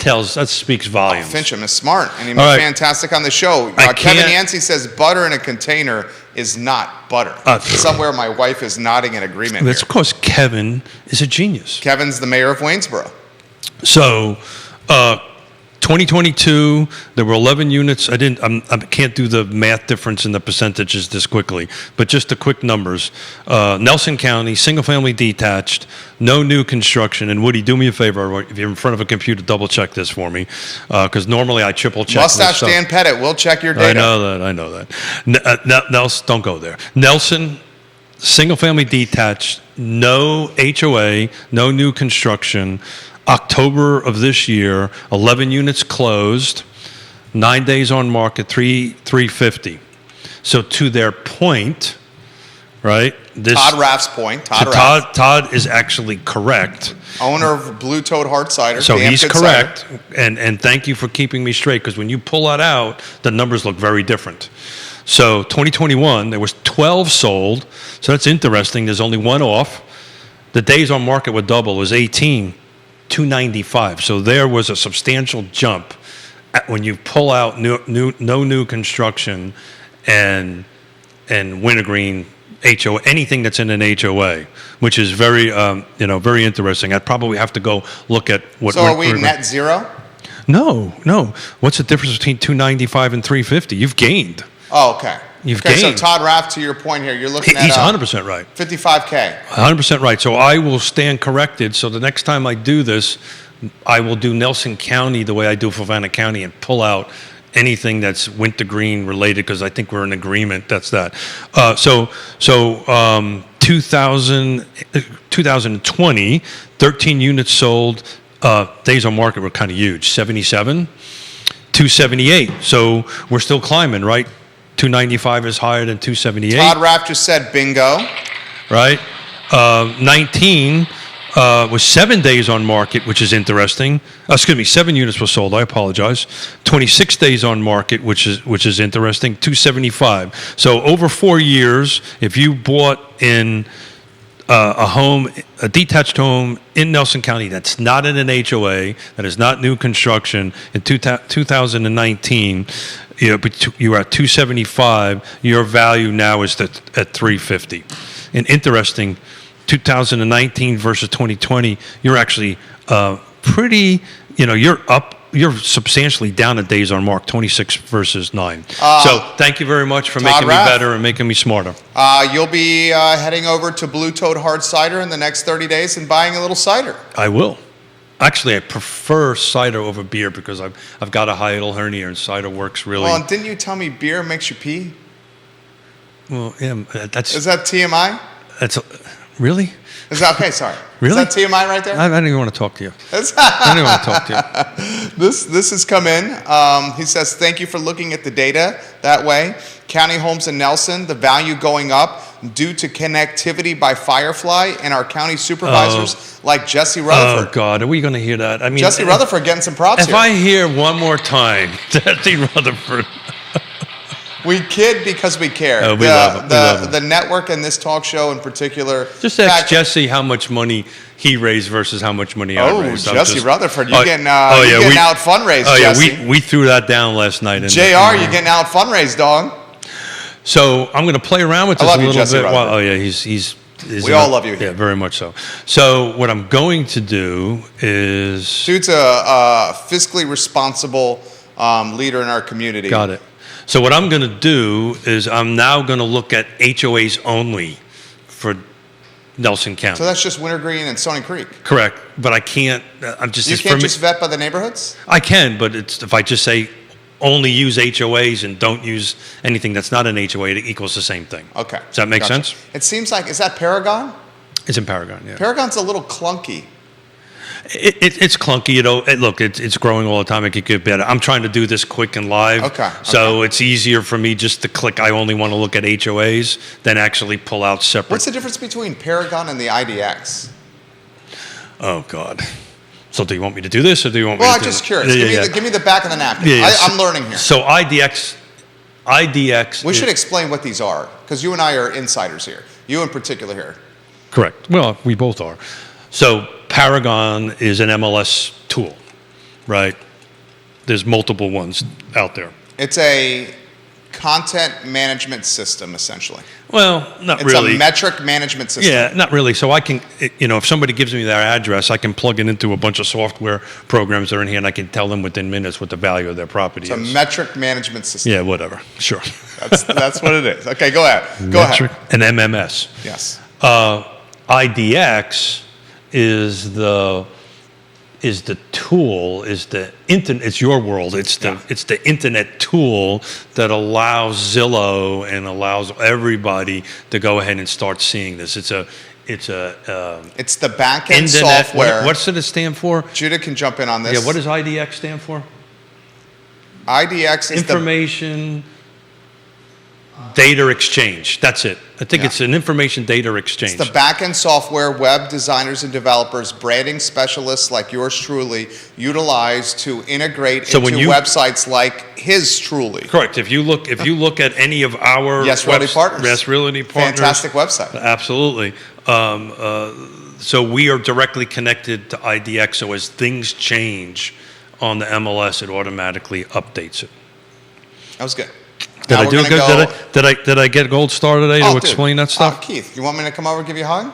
speaks volumes. Fincham is smart, and he was right. fantastic on the show. Kevin Yancey says butter in a container is not butter. Somewhere my wife is nodding in agreement That's here. because Kevin is a genius. Kevin's the mayor of Waynesboro. So, 2022, there were 11 units. I can't do the math difference in the percentages this quickly, but just the quick numbers. Nelson County, single-family detached, no new construction. And Woody, do me a favor, if you're in front of a computer, double-check this for me, because normally I triple-check. Mustache Dan Pettit, we'll check your data. I know that. Nelson, don't go there. Nelson, single-family detached, no HOA, no new construction. October of this year, 11 units closed, 9 days on market, $350. So to their point, right? Todd Raff's point. Todd is actually correct. Owner of Blue Toad Hard Cider. So damn he's good correct, cider. and thank you for keeping me straight, because when you pull that out, the numbers look very different. So 2021, there was 12 sold, so that's interesting. There's only one off. The days on market were double. It was 18, 295. So there was a substantial jump when you pull out no new construction and wintergreen HOA, anything that's in an HOA, which is very very interesting. I'd probably have to go look at what. So are we net zero? No. What's the difference between 295 and 350? You've gained. Oh, okay. You've okay, gained. so Todd Raff, to your point here, you're looking at He's 100% right. 55K. 100% right. So I will stand corrected. So the next time I do this, I will do Nelson County the way I do Fluvanna County and pull out anything that's wintergreen related, because I think we're in agreement. That's that. 2020, 13 units sold. Days on market were kind of huge. 77, 278. So we're still climbing, right? 295 is higher than 278. Todd Raff just said bingo. Right? 19 was 7 days on market, which is interesting. 7 units were sold. I apologize. 26 days on market, which is interesting. 275. So over 4 years, if you bought in a detached home in Nelson County that's not in an HOA, that is not new construction, in 2019, you were at 275. Your value now is at 350. And interesting, 2019 versus 2020, you're actually pretty. You're substantially down at days on mark, 26 versus 9. So thank you very much for making me better and making me smarter. You'll be heading over to Blue Toad Hard Cider in the next 30 days and buying a little cider. I will. Actually, I prefer cider over beer because I've got a hiatal hernia and cider works really. Well, and didn't you tell me beer makes you pee? Well, yeah, Is that TMI? Really? Is that okay? Sorry. Really? Is that TMI right there? I don't even want to talk to you. I don't even want to talk to you. This has come in. He says, thank you for looking at the data that way. County homes in Nelson, the value going up due to connectivity by Firefly and our county supervisors like Jesse Rutherford. Oh, God. Are we going to hear that? I mean, Jesse Rutherford getting some props here. If I hear one more time, Jesse Rutherford. We kid because we care. We love him. The network and this talk show in particular. Just ask Jesse how much money he raised versus how much money I raised. Oh, Jesse Rutherford, you're getting out fundraised, Jesse. Yeah, we threw that down last night. JR, you're getting out fundraised, dog. So I'm going to play around with this a little bit. Rutherford. He's we all love you here. Yeah, very much so. So what I'm going to do is... Dude's a fiscally responsible leader in our community. Got it. So what I'm going to do is I'm now going to look at HOAs only for Nelson County. So that's just Wintergreen and Stony Creek. Correct, but I can't. You can't just vet by the neighborhoods? I can, but if I just say only use HOAs and don't use anything that's not an HOA, it equals the same thing. Okay. Does that make sense? It seems like, is that Paragon? It's in Paragon, yeah. Paragon's a little clunky. It's clunky, look, it's growing all the time. It could get better. I'm trying to do this quick and live. Okay. So it's easier for me just to click, I only want to look at HOAs, than actually pull out separate. What's the difference between Paragon and the IDX? Oh, God. So do you want me to do this, or do you want me to do I'm just curious. Give me the back of the napkin. I'm learning here. So IDX. We should explain what these are, because you and I are insiders here. You in particular here. Correct. Well, we both are. So Paragon is an MLS tool, right? There's multiple ones out there. It's a content management system, essentially. Well, not really. It's a metric management system. Yeah, not really. So I can, if somebody gives me their address, I can plug it into a bunch of software programs that are in here, and I can tell them within minutes what the value of their property is. It's a metric management system. Yeah, whatever. Sure. That's what it is. Okay, go ahead. Metric and MMS. Yes. IDX is the tool, is the internet. It's your world. It's the internet tool that allows Zillow and allows everybody to go ahead and start seeing this. It's the back end software. What does it stand for? Judah can jump in on this. Yeah. What does IDX stand for? IDX is information. Data exchange. That's it. I think Yeah. it's an information data exchange. It's the back-end software web designers and developers, branding specialists like yours truly, utilize to integrate So into when you- websites like his truly. Correct. If you look at any of our Yes Realty Partners. Yes Realty Partners, Fantastic website. Absolutely. So we are directly connected to IDX. So as things change on the MLS, it automatically updates it. That was good. Did Now I we're do gonna good? Did I get a gold star today Oh, to dude. explain that stuff? Keith, you want me to come over and give you a hug?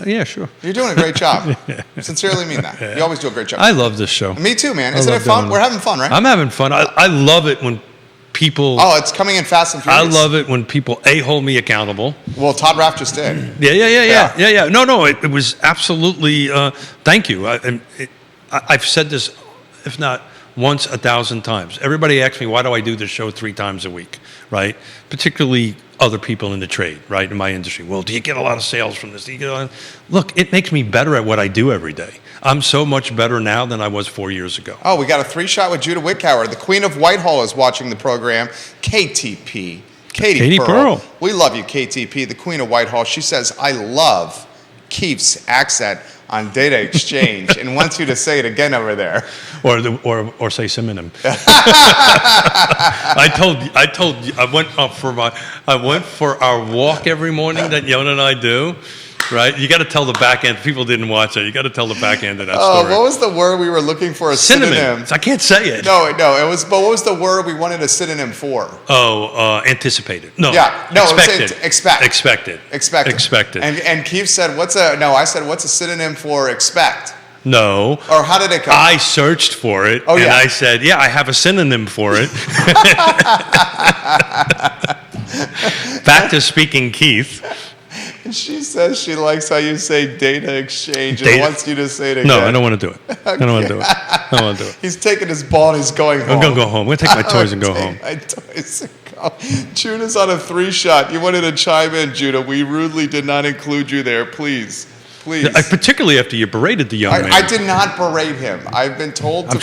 Yeah, sure. You're doing a great job. Sincerely mean that. You always do a great job. I love this show. Me too, man. I Isn't it love fun? doing We're it. having fun, right? I'm having fun. I love it when people. Oh, it's coming in fast and I furious. love it when people hold me accountable. Well, Todd Raff just did. Yeah. No, it was absolutely. Thank you. I've said this, if not once, 1,000 times. Everybody asks me, why do I do this show 3 times a week, right? Particularly other people in the trade, right, in my industry. Well, do you get a lot of sales from this? Do you get a lot? Look, it makes me better at what I do every day. I'm so much better now than I was 4 years ago. Oh, we got a 3-shot with Judah Wickower. The Queen of Whitehall is watching the program. KTP. Katie Pearl. We love you, KTP, the Queen of Whitehall. She says, I love Keith's accent on data exchange and wants you to say it again over there. Or say synonym. I went for our walk every morning that Yonna and I do. Right, you got to tell the back end. People didn't watch it. You got to tell the back end of that story. What was the word we were looking for? A synonym. I can't say it. No, it was. But what was the word we wanted a synonym for? Anticipated. No. Yeah, no. Expected. Expected. Expected. And Keith said, I said, what's a synonym for expect? No. Or how did it come? I searched for it, and I said, yeah, I have a synonym for it. Back to speaking Keith. And she says she likes how you say data exchange and wants you to say it again. No, I don't want to do it. I don't want to do it. I don't want to do it. He's taking his ball and he's going home. I'm going to go home. I'm going to take my toys and go home. My toys and go. Judah's on a 3-shot. You wanted to chime in, Judah. We rudely did not include you there. Please. Particularly after you berated the young man. I did not berate him. I've been told to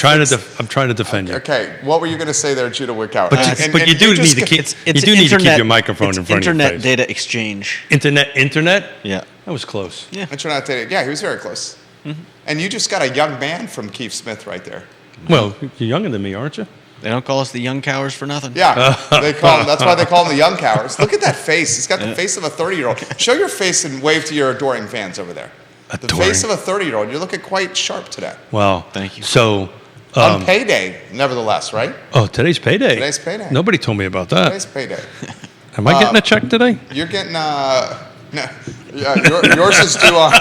I'm trying to defend you. Okay, what were you going to say there, Judah Wickower? But you do need to keep your microphone in front of your face. Internet data exchange. Internet? Yeah. That was close. Yeah. Internet data. Yeah, he was very close. Mm-hmm. And you just got a young man from Keith Smith right there. Well, you're younger than me, aren't you? They don't call us the young cowers for nothing. Yeah, that's why they call him the young cowards. Look at that face. He's got the face of a 30-year-old. Show your face and wave to your adoring fans over there. The face of a 30-year-old. You're looking quite sharp today. Well, thank you. So, on payday, nevertheless, right? Oh, today's payday. Today's payday. Nobody told me about that. Today's payday. Am I getting a check today? You're getting no. Yours is due on.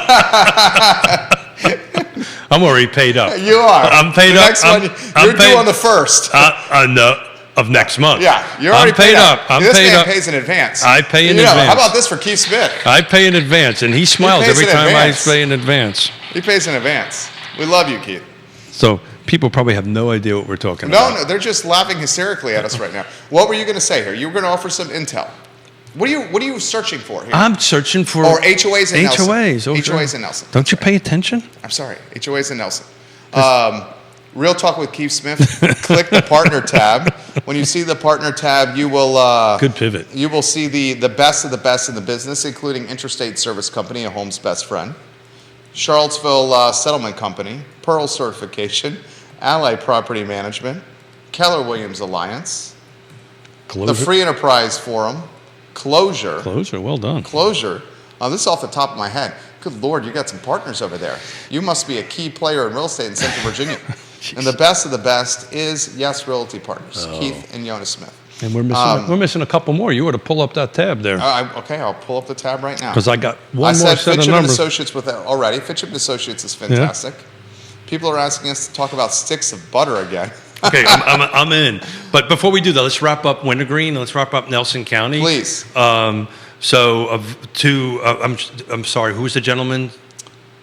I'm already paid up. You are. I'm paid the up. Next one, you're due on the 1st. No, of next month. Yeah, you're already paid up. This man pays in advance. I pay in advance. How about this for Keith Smith? I pay in advance, and he smiles every time I pay in advance. He pays in advance. We love you, Keith. So people probably have no idea what we're talking about. No, they're just laughing hysterically at us right now. What were you going to say here? You were going to offer some intel. What are you searching for here? I'm searching for HOAs and Nelson. HOAs and Nelson. Don't you pay attention? I'm sorry. HOAs and Nelson. Real Talk with Keith Smith. Click the partner tab. When you see the partner tab, you will good pivot. You will see the best of the best in the business, including Intrastate Service Company, a home's best friend, Charlottesville Settlement Company, Pearl Certification, Ally Property Management, Keller Williams Alliance, the Free Enterprise Forum, Closure, well done. Closure. This is off the top of my head. Good Lord, you got some partners over there. You must be a key player in real estate in Central Virginia. And the best of the best is Yes Realty Partners, Keith and Yonna Smith. And we're missing a couple more. You ought to pull up that tab there. Okay, I'll pull up the tab right now. Because I got one more set set of Fincham numbers. and Associates with that already. Fincham and Associates is fantastic. Yeah. People are asking us to talk about sticks of butter again. Okay, I'm in. But before we do that, let's wrap up Wintergreen. Let's wrap up Nelson County. Please. I'm sorry. Who was the gentleman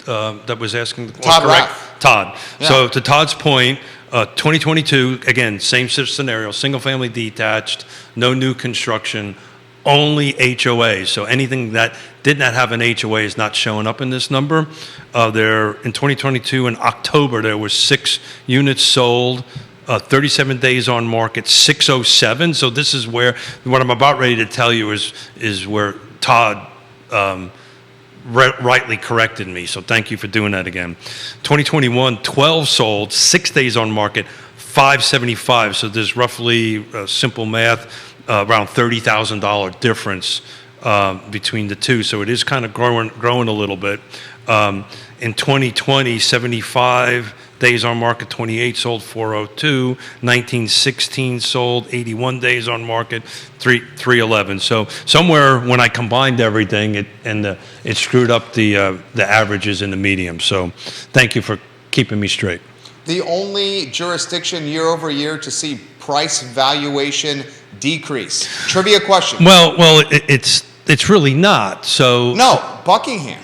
that was asking? Todd Raff. Todd. Yeah. So to Todd's point, 2022 again, same scenario: single family detached, no new construction, only HOA. So anything that did not have an HOA is not showing up in this number. There in 2022 in October there were 6 units sold. 37 days on market, 607. So this is where what I'm about ready to tell you is where Todd rightly corrected me. So thank you for doing that again. 2021, 12 sold, 6 days on market, 575. So there's roughly simple math, around $30,000 difference between the two. So it is kind of growing a little bit. In 2020, 75 days on market, 28 sold, 402. 1916 sold, 81 days on market, 311. So somewhere when I combined everything, it screwed up the averages and the medium. So thank you for keeping me straight. The only jurisdiction year over year to see price valuation decrease. Trivia question. Well, it's really not. So No, Buckingham.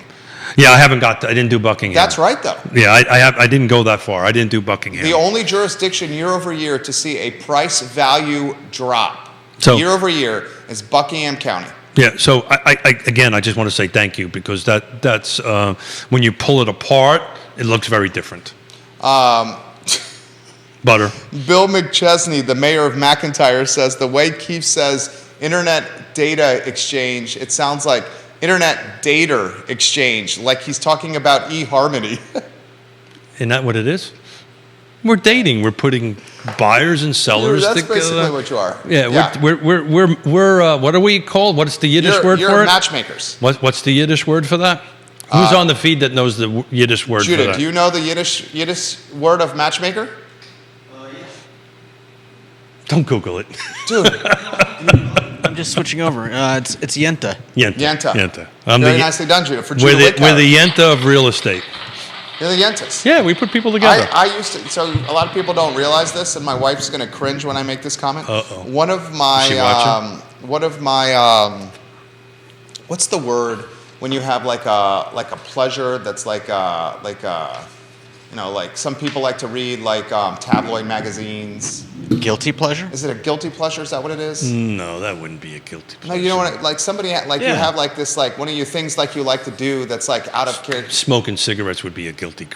yeah, I didn't do Buckingham. That's right, though. Yeah, I didn't go that far. I didn't do Buckingham. The only jurisdiction year over year to see a price value drop So- year over year is Buckingham County. Yeah, so I just want to say thank you because that's when you pull it apart, it looks very different. Butter. Bill McChesney, the mayor of McIntyre, says the way Keith says internet data exchange, it sounds like internet data exchange, like he's talking about eHarmony. Isn't that what it is? We're dating. We're putting buyers and sellers That's together. basically what you are. Yeah, we're what are we called? What's the Yiddish word you're for it? matchmakers. What's the Yiddish word for that? Who's on the feed that knows the Yiddish word for Judah, that? do you know the Yiddish word of matchmaker? Don't Google it. Dude, I'm just switching over. It's Yenta. Yenta. I'm very the, nicely done, Judah. For we're Judah the Yenta of real estate. You're the Yentas. Yeah, we put people together. I used to, so a lot of people don't realize this, and my wife's going to cringe when I make this comment. Uh-oh. One of my, Is she watching? what's the word when you have like a pleasure that's like some people like to read like tabloid magazines. Guilty pleasure? Is it a guilty pleasure? Is that what it is? No, that wouldn't be a guilty pleasure. No, you know what? Like somebody, like you Yeah. have like this, like one of your things like you like to do that's like out of character. Smoking cigarettes would be a guilty.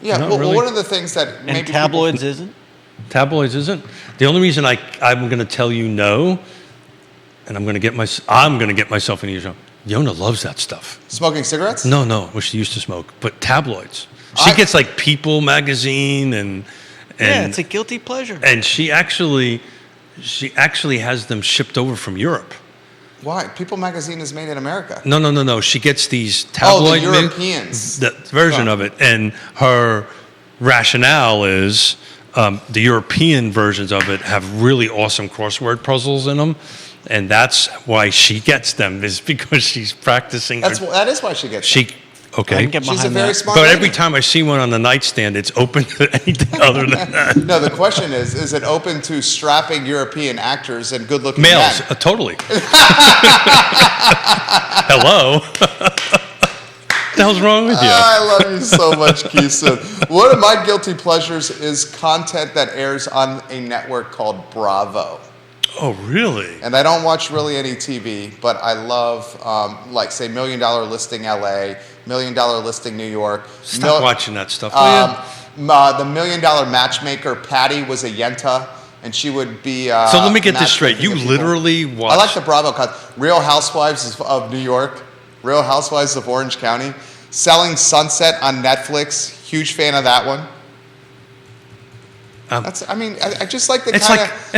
Yeah, Not well, really. one of the things that maybe And tabloids isn't? Tabloids isn't. The only reason I'm going to tell you no, and I'm going to get myself in your show. Yonna loves that stuff. smoking cigarettes. No, well, she used to smoke, but tabloids. She gets like People magazine and Yeah, it's a guilty pleasure. and she actually has them shipped over from Europe. Why? People magazine is made in America. No. She gets these Oh, tabloid the Europeans. the version Oh. of it, and her rationale is the European versions of it have really awesome crossword puzzles in them, and that's why she gets them. Is because she's practicing. That is why she gets. She I okay. can get She's a behind very that. smart. But lady. every time I see one on the nightstand, it's open to anything other than that. No, the question is it open to strapping European actors and good-looking Males, men? totally. Hello. What the hell's wrong with you? I love you so much, Keeson. One of my guilty pleasures is content that airs on a network called Bravo. Oh, really? And I don't watch really any TV, but I love, like, say, $1 Million Listing LA, $1 Million Listing New York. Stop watching that stuff. The $1 Million Matchmaker, Patty, was a Yenta, and she would be. So let me get this straight. You matchmaking people. literally watch. I like the Bravo Real Housewives of New York, Real Housewives of Orange County, Selling Sunset on Netflix. Huge fan of that one. I just like the It's kind like of.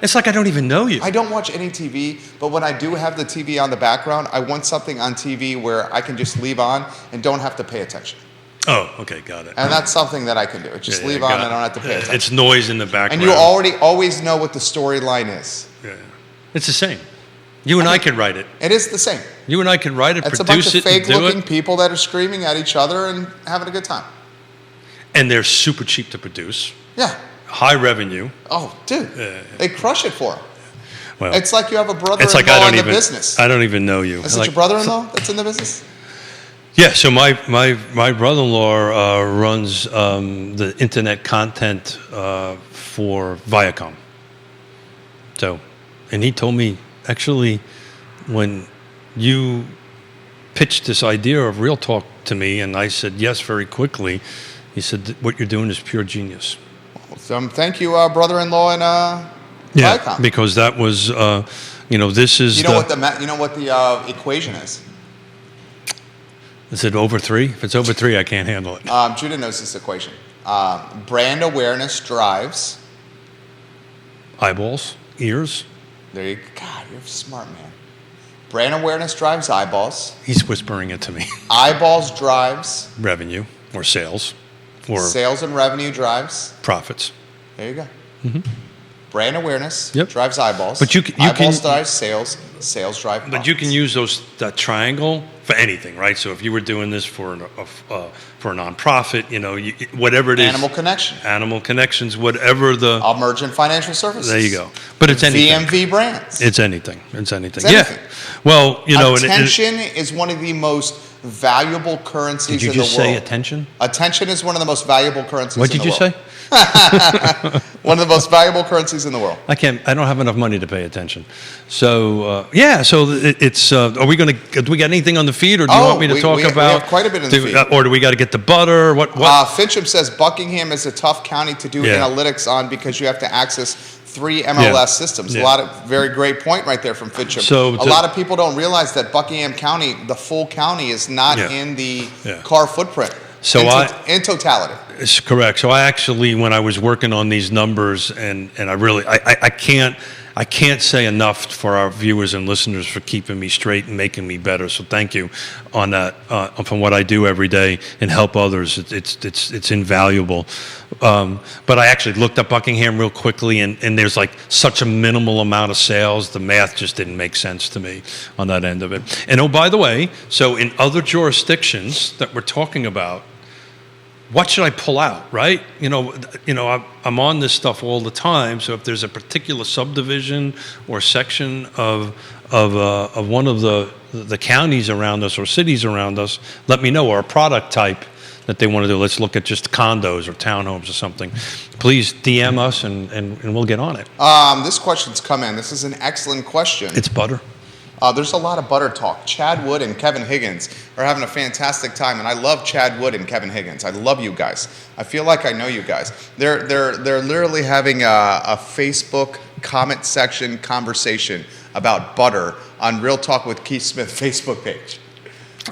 it's like I don't even know you. I don't watch any TV, but when I do have the TV on the background, I want something on TV where I can just leave on and don't have to pay attention. Oh, okay, got it. And that's something that I can do. Just leave on and I don't have to pay attention. It's noise in the background. And you always know what the storyline is. Yeah. It's the same. You and I could write it. It is the same. You and I could write it, It's a bunch produce of it, and do fake-looking it. people that are screaming at each other and having a good time. And they're super cheap to produce. Yeah. High revenue. Oh, dude. They crush it for them. Well, It's like you have a brother-in-law it's like in the business. I don't even know you. Is it your brother-in-law that's in the business? Yeah, so my brother-in-law runs the internet content for Viacom. So, and he told me, actually, when you pitched this idea of Real Talk to me, and I said yes very quickly, he said, what you're doing is pure genius. Well, So thank you, brother-in-law and Yeah, Viacom. because that was, this is You know what the equation is? Is it over 3? If it's over 3, I can't handle it. Judah knows this equation. Brand awareness drives. Eyeballs, ears. There you go. God, you're a smart man. Brand awareness drives eyeballs. He's whispering it to me. Eyeballs drives Revenue or sales or sales and revenue drives. profits. There you go. Brand awareness Yep. drives eyeballs. But you eyeballs can- drives sales. Sales drive profits. But you can use that triangle for anything, right? So if you were doing this for a nonprofit, whatever it is. Animal Connections, whatever the. Emergent financial services. There you go. But it's anything. VMV brands. It's anything. It's anything. It's anything. Yeah. Well, attention is one of the most valuable currencies in the world. Did you just say attention? Attention is one of the most valuable currencies What in did the you world. say? One of the most valuable currencies in the world. I don't have enough money to pay attention. So, it's, are we going to, do we got anything on the feed, or do you want me to talk about? We have quite a bit in the feed. Or do we got to get the butter? What? Fincham says Buckingham is a tough county to do analytics on because you have to access 3 MLS Yeah. systems. Yeah. A lot of very great point right there from Fincham. So a lot of people don't realize that Buckingham County, the full county, is not in the car footprint. So in totality. It's correct. So I actually, when I was working on these numbers, and I really, I can't say enough for our viewers and listeners for keeping me straight and making me better. So thank you on that, from what I do every day and help others. It's invaluable. But I actually looked up Buckingham real quickly, and there's like such a minimal amount of sales. The math just didn't make sense to me on that end of it. And oh, by the way, so in other jurisdictions that we're talking about, what should I pull out, right? I'm on this stuff all the time. So if there's a particular subdivision or section of one of the counties around us or cities around us, let me know, or a product type that they want to do. Let's look at just condos or townhomes or something. Please DM us and we'll get on it. This question's come in. This is an excellent question. It's butter. There's a lot of butter talk. Chad Wood and Kevin Higgins are having a fantastic time, and I love Chad Wood and Kevin Higgins. I love you guys. I feel like I know you guys. They're literally having a Facebook comment section conversation about butter on Real Talk with Keith Smith Facebook page,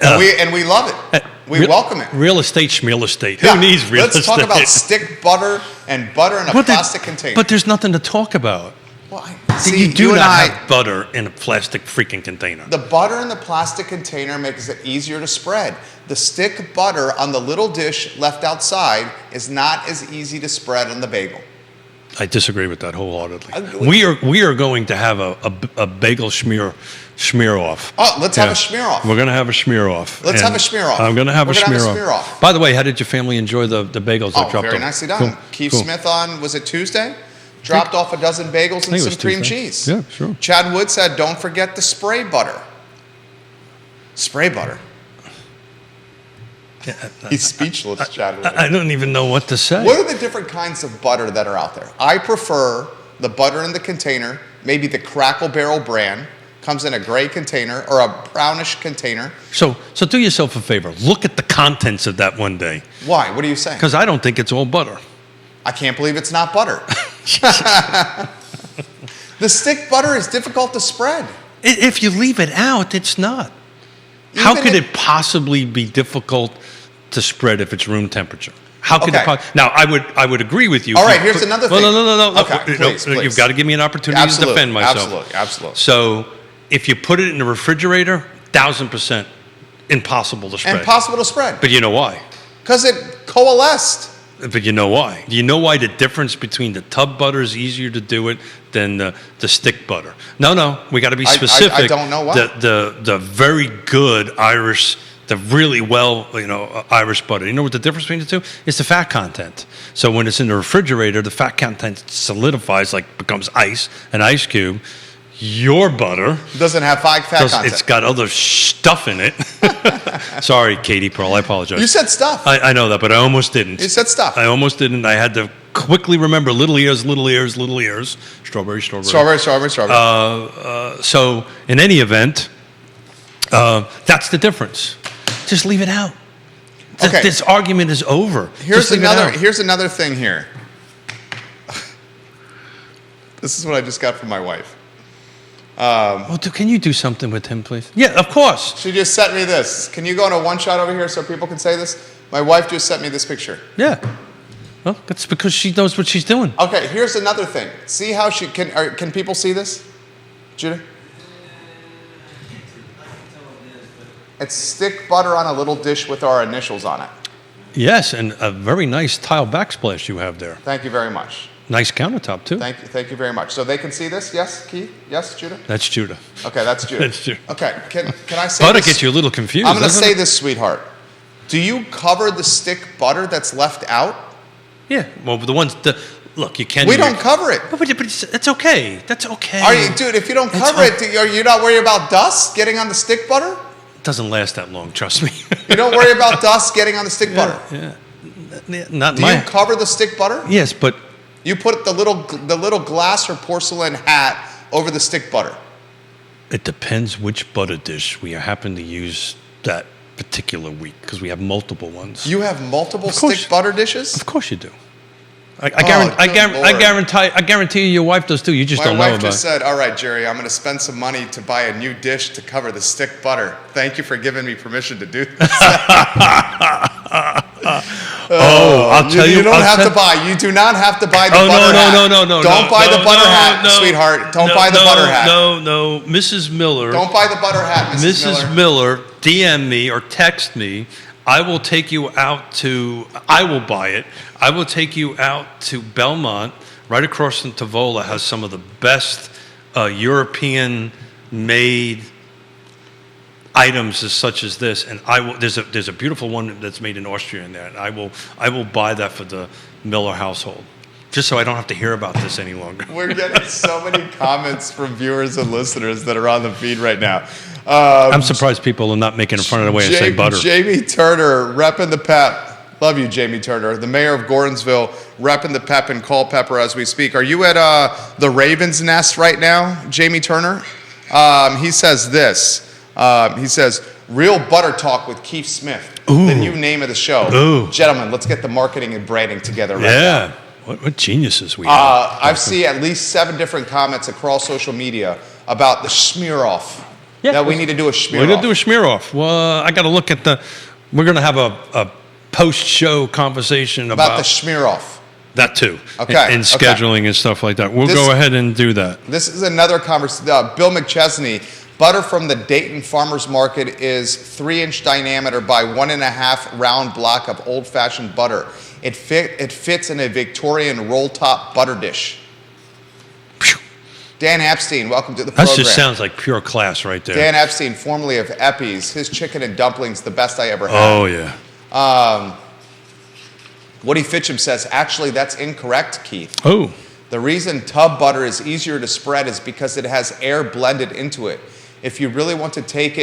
and we love it. We welcome it. Real estate, schmeal estate. Who needs real estate? Let's talk about stick butter and butter in a plastic container. But there's nothing to talk about. Well, You do not have butter in a plastic freaking container. The butter in the plastic container makes it easier to spread. The stick butter on the little dish left outside is not as easy to spread on the bagel. I disagree with that wholeheartedly. We are going to have a bagel schmear off. Oh, let's have a schmear off. We're going to have a schmear off. Let's have a schmear off. I'm going to have a schmear schmear off. By the way, how did your family enjoy the bagels that dropped off? Very nicely done. Cool. Keith Cool. Smith was it Tuesday? Dropped off a dozen bagels and it some was cream Tuesday. cheese. Yeah, sure. Chad Wood said, don't forget the spray butter. Spray butter. He's speechless, Chad Wood. I don't even know what to say. What are the different kinds of butter that are out there? I prefer the butter in the container, maybe the Crackle Barrel brand. Comes in a gray container or a brownish container. So do yourself a favor. Look at the contents of that one day. Why? What are you saying? Because I don't think it's all butter. I can't believe it's not butter. The stick butter is difficult to spread. If you leave it out, it's not. How could it possibly be difficult to spread if it's room temperature? How could it now, I would agree with you. All right, here's another thing. No. Okay, please. You've got to give me an opportunity to defend myself. Absolutely. So if you put it in the refrigerator, 1,000% impossible to spread. Impossible to spread. But you know why? Because it coalesced. But you know why? Do you know why the difference between the tub butter is easier to do it than the stick butter? No, we got to be specific. I don't know why. The very good Irish, the really well, Irish butter. You know what the difference between the two? It's the fat content. So when it's in the refrigerator, the fat content solidifies, becomes ice, an ice cube. Your butter doesn't have fat content. It's got other stuff in it. Sorry, Katie Pearl, I apologize. You said stuff. I know that, but I almost didn't. You said stuff. I almost didn't. I had to quickly remember little ears, strawberry. So in any event, that's the difference. Just leave it out. Okay. This argument is over. Here's another thing here. This is what I just got from my wife. Well, can you do something with him, please? Yeah, of course. She just sent me this. Can you go into one shot over here so people can say this? My wife just sent me this picture. Yeah. Well, that's because she knows what she's doing. Okay, here's another thing. See how she can people see this? Judah? It's stick butter on a little dish with our initials on it. Yes, and a very nice tile backsplash you have there. Thank you very much. Nice countertop, too. Thank you very much. So they can see this? Yes, Keith? Yes, Judah? That's Judah. Okay, that's Judah. That's Judah. Okay, can I say Butter this? gets you a little confused, I'm going to doesn't say it? this, sweetheart. Do you cover the stick butter that's left out? Yeah, well, look, you can... We don't cover it. But it's okay. That's okay. Are you, dude, if you don't cover it, are you not worried about dust getting on the stick butter? It doesn't last that long, trust me. You don't worry about dust getting on the stick butter? Yeah. Not Do you cover the stick butter? Yes, but... You put the little glass or porcelain hat over the stick butter. It depends which butter dish we happen to use that particular week, because we have multiple ones. You have multiple stick butter dishes? Of course you do. I guarantee you your wife does too. You just don't know about it. My wife just said, all right, Jerry, I'm going to spend some money to buy a new dish to cover the stick butter. Thank you for giving me permission to do this. I'll tell you. You don't have to buy. You do not have to buy the butter hat. No. Don't buy the butter hat, sweetheart. Don't buy the butter hat. No. Mrs. Miller. Don't buy the butter hat, Mrs. Miller, DM me or text me. I will take you out to, I will buy it. I will take you out to Belmont, right across from Tavola, has some of the best European-made items such as this, and there's a beautiful one that's made in Austria in there, and I will buy that for the Miller household, just so I don't have to hear about this any longer. We're getting so many comments from viewers and listeners that are on the feed right now. I'm surprised people are not making fun of the way I say butter. Jamie Turner, repping the pep. Love you, Jamie Turner. The mayor of Gordonsville, repping the pep and Culpeper as we speak. Are you at the Raven's Nest right now, Jamie Turner? He says this. He says, real butter talk with Keith Smith. Ooh. The new name of the show. Ooh. Gentlemen, let's get the marketing and branding together right now. What geniuses we have. I've seen at least 7 different comments across social media about the smear off. That we need to do a smear off. We're going to do a smear off. Well, I got to look at we're going to have a post-show conversation about the smear off. That too. Okay. And scheduling and stuff like that. We'll go ahead and do that. This is another conversation. Bill McChesney, butter from the Dayton Farmers Market is 3-inch diameter by 1.5 round block of old-fashioned butter. It fits in a Victorian roll-top butter dish. Dan Epstein, welcome to the program. That just sounds like pure class right there. Dan Epstein, formerly of Eppie's, his chicken and dumplings, the best I ever had. Oh, yeah. Woody Fincham says, actually, that's incorrect, Keith. Oh. The reason tub butter is easier to spread is because it has air blended into it. If you really want to take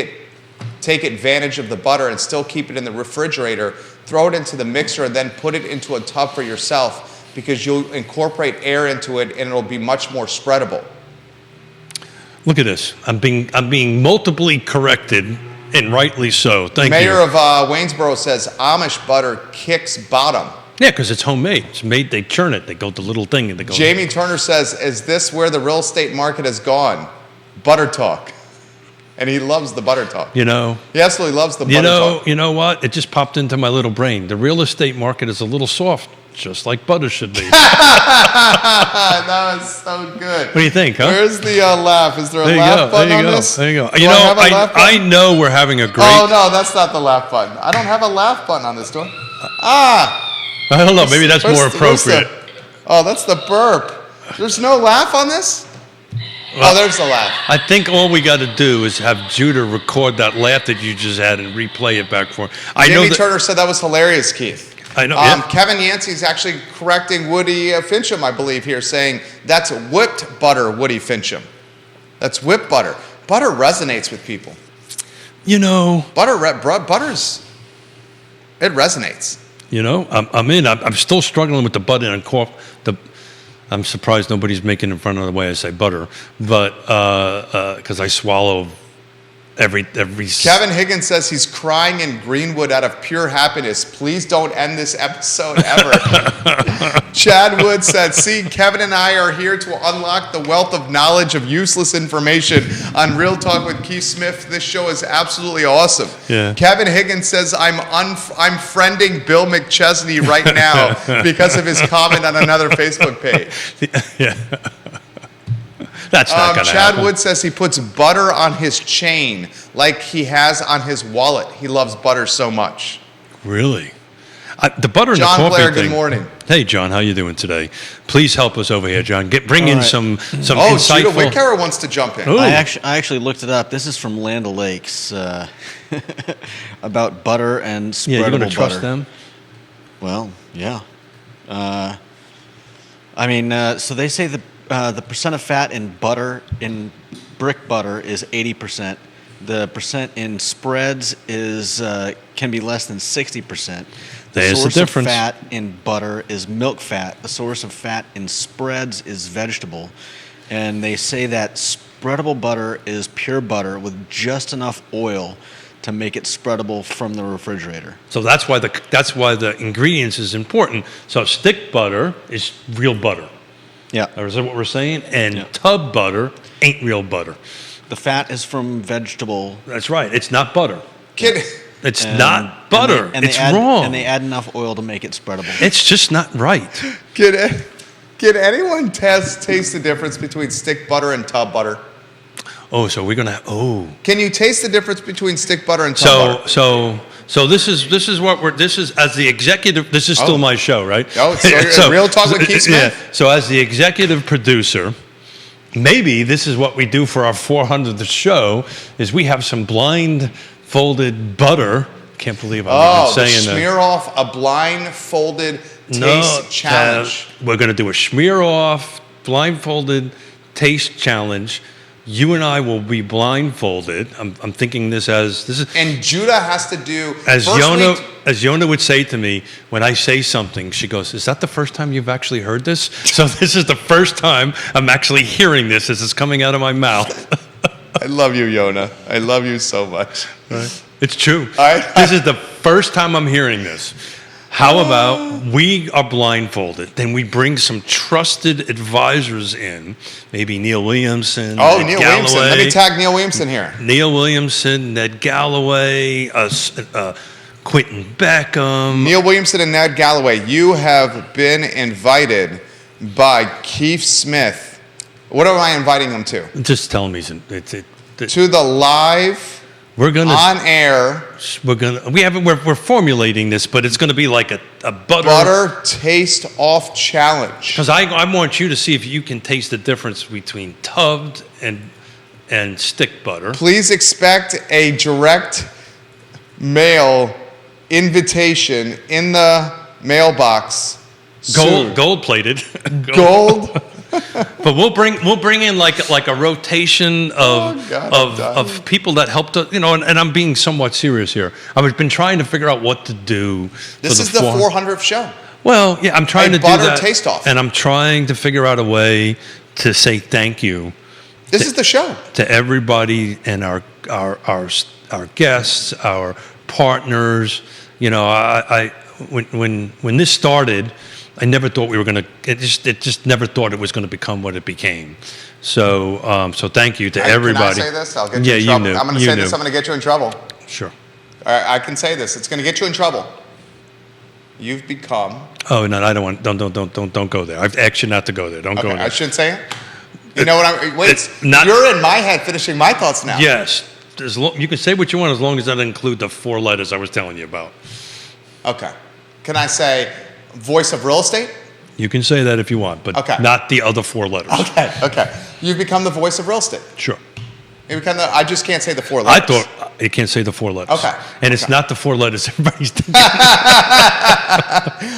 advantage of the butter and still keep it in the refrigerator, throw it into the mixer and then put it into a tub for yourself, because you'll incorporate air into it and it'll be much more spreadable. Look at this. I'm being multiply corrected, and rightly so. Thank you. Mayor of Waynesboro says Amish butter kicks bottom. Yeah, because it's homemade. It's made. They churn it. They go the little thing and they go. Jamie Turner says, "Is this where the real estate market has gone? Butter talk." And he loves the butter talk. You know. He absolutely loves the butter talk. You know what? It just popped into my little brain. The real estate market is a little soft, just like butter should be. That was so good. What do you think, huh? Where's the laugh? Is there a laugh button on this? There you go. Do I know we're having a great... Oh, no, that's not the laugh button. I don't have a laugh button on this door. I don't know. Maybe that's more appropriate. That's the burp. There's no laugh on this? Well, there's the laugh. I think all we got to do is have Judah record that laugh that you just had and replay it back for him. Jimmy Turner said that was hilarious, Keith. I know. Yeah. Kevin Yancey's actually correcting Woody Fincham, I believe, here, saying that's whipped butter, Woody Fincham. That's whipped butter. Butter resonates with people. You know. Butter's, it resonates. You know, I'm still struggling with the butter and cough. I'm surprised nobody's making in front of the way I say butter, but because I swallow every. Kevin Higgins says he's crying in Greenwood out of pure happiness. Please don't end this episode ever. Chad Wood said, see, Kevin and I are here to unlock the wealth of knowledge of useless information on Real Talk with Keith Smith. This show is absolutely awesome. Yeah. Kevin Higgins says, I'm friending Bill McChesney right now because of his comment on another Facebook page. Yeah. That's not going to Chad happen. Wood says he puts butter on his chain like he has on his wallet. He loves butter so much. Really? The butter and John the coffee Blair, thing. good morning. Hey, John, how you doing today? Please help us over here, John. Bring in right. some Oh, insightful. Judah Wickhauer wants to jump in. Ooh. I actually looked it up. This is from Land O'Lakes about butter and spreadable Yeah, you're going to butter. trust them? Well, yeah. So they say the percent of fat in butter, in brick butter, is 80%. The percent in spreads is can be less than 60%. There's the source difference. of fat in butter is milk fat. The source of fat in spreads is vegetable. And they say that spreadable butter is pure butter with just enough oil to make it spreadable from the refrigerator. So that's why the ingredients is important. So stick butter is real butter. Yeah. Is that what we're saying? And Yeah. tub butter ain't real butter. The fat is from vegetable. That's right. It's not butter. Kid, It's and- not butter. and they It's add, wrong. And they add enough oil to make it spreadable. It's just not right. can anyone taste the difference between stick butter and tub butter? Oh, so we're gonna. Oh, Can you taste the difference between stick butter and tub butter? so this is what we're. This is as the executive. This is still Oh. my show, right? Oh, so Real Talk with Keith Smith? Yeah. So as the executive producer, maybe this is what we do for our 400th show. Is we have some blindfolded butter. Can't believe I'm even saying that. smear off a blindfolded taste challenge. We're going to do a smear off, blindfolded taste challenge. You and I will be blindfolded. I'm thinking this is And Judah has to do as first Yonna we- as Yonna would say to me when I say something. She goes, "Is that the first time you've actually heard this?" So this is the first time I'm actually hearing this as it's coming out of my mouth. I love you, Yonna. I love you so much. Right? It's true. I- This is the first time I'm hearing this. How about we are blindfolded, then we bring some trusted advisors in, maybe Neil Williamson, Oh, Ned Neil Galloway, Williamson. Let me tag Neil Williamson here. Neil Williamson, Ned Galloway, Quentin Beckham. Neil Williamson and Ned Galloway, you have been invited by Keith Smith. What am I inviting them to? Just tell me, To the live, we're gonna on air, we're formulating this, but it's gonna be like a butter taste off challenge. Because I want you to see if you can taste the difference between tubbed and stick butter. Please expect a direct mail invitation in the mailbox. soon. Gold plated. Gold. But we'll bring in like a rotation Oh, God, I'm dying. of people that helped us, and I'm being somewhat serious here. I've been trying to figure out what to do. This for is the 400th show. Well, yeah, I'm trying A to do butter that. taste off. And I'm trying to figure out a way to say thank you This is the show. to everybody and our guests, our partners. When this started, I never thought we were going to. It just never thought it was going to become what it became. So thank you to everybody. Can I say this? I'll get you in trouble. You knew. I'm going to say this. I'm going to get you in trouble. Sure. I can say this. It's going to get you in trouble. You've become. Oh no, I don't want. Don't go there. I've asked you not to go there. Don't go Okay, there. I shouldn't say it. You know what I'm? Wait, it's not- you're in my head, finishing my thoughts now. Yes. You can say what you want as long as that include the 4 letters I was telling you about. Okay. Can I say voice of real estate? You can say that if you want, but Okay. not the other 4 letters. Okay. Okay. You've become the voice of real estate. Sure. You become the. I just can't say the 4 I letters. thought it can't say the 4 letters. Okay. And it's Okay. not the 4 letters everybody's thinking.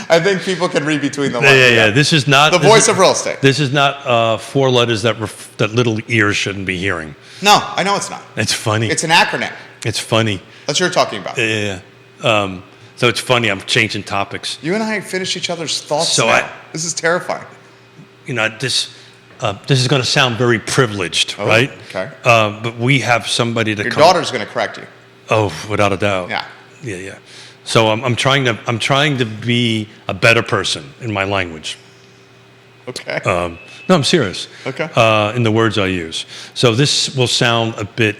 I think people can read between the lines. Yeah. This is not The voice of real estate. This is not 4 letters that little ears shouldn't be hearing. No, I know it's not. It's funny. It's an acronym. It's funny. That's what you're talking about. Yeah. So it's funny. I'm changing topics. You and I finish each other's thoughts So now. This is terrifying. This is going to sound very privileged, Oh, right? okay. But we have somebody to Your come. daughter's going to correct you. Oh, without a doubt. Yeah. Yeah. So I'm trying to be a better person in my language. Okay. No, I'm serious. Okay. In the words I use. So this will sound a bit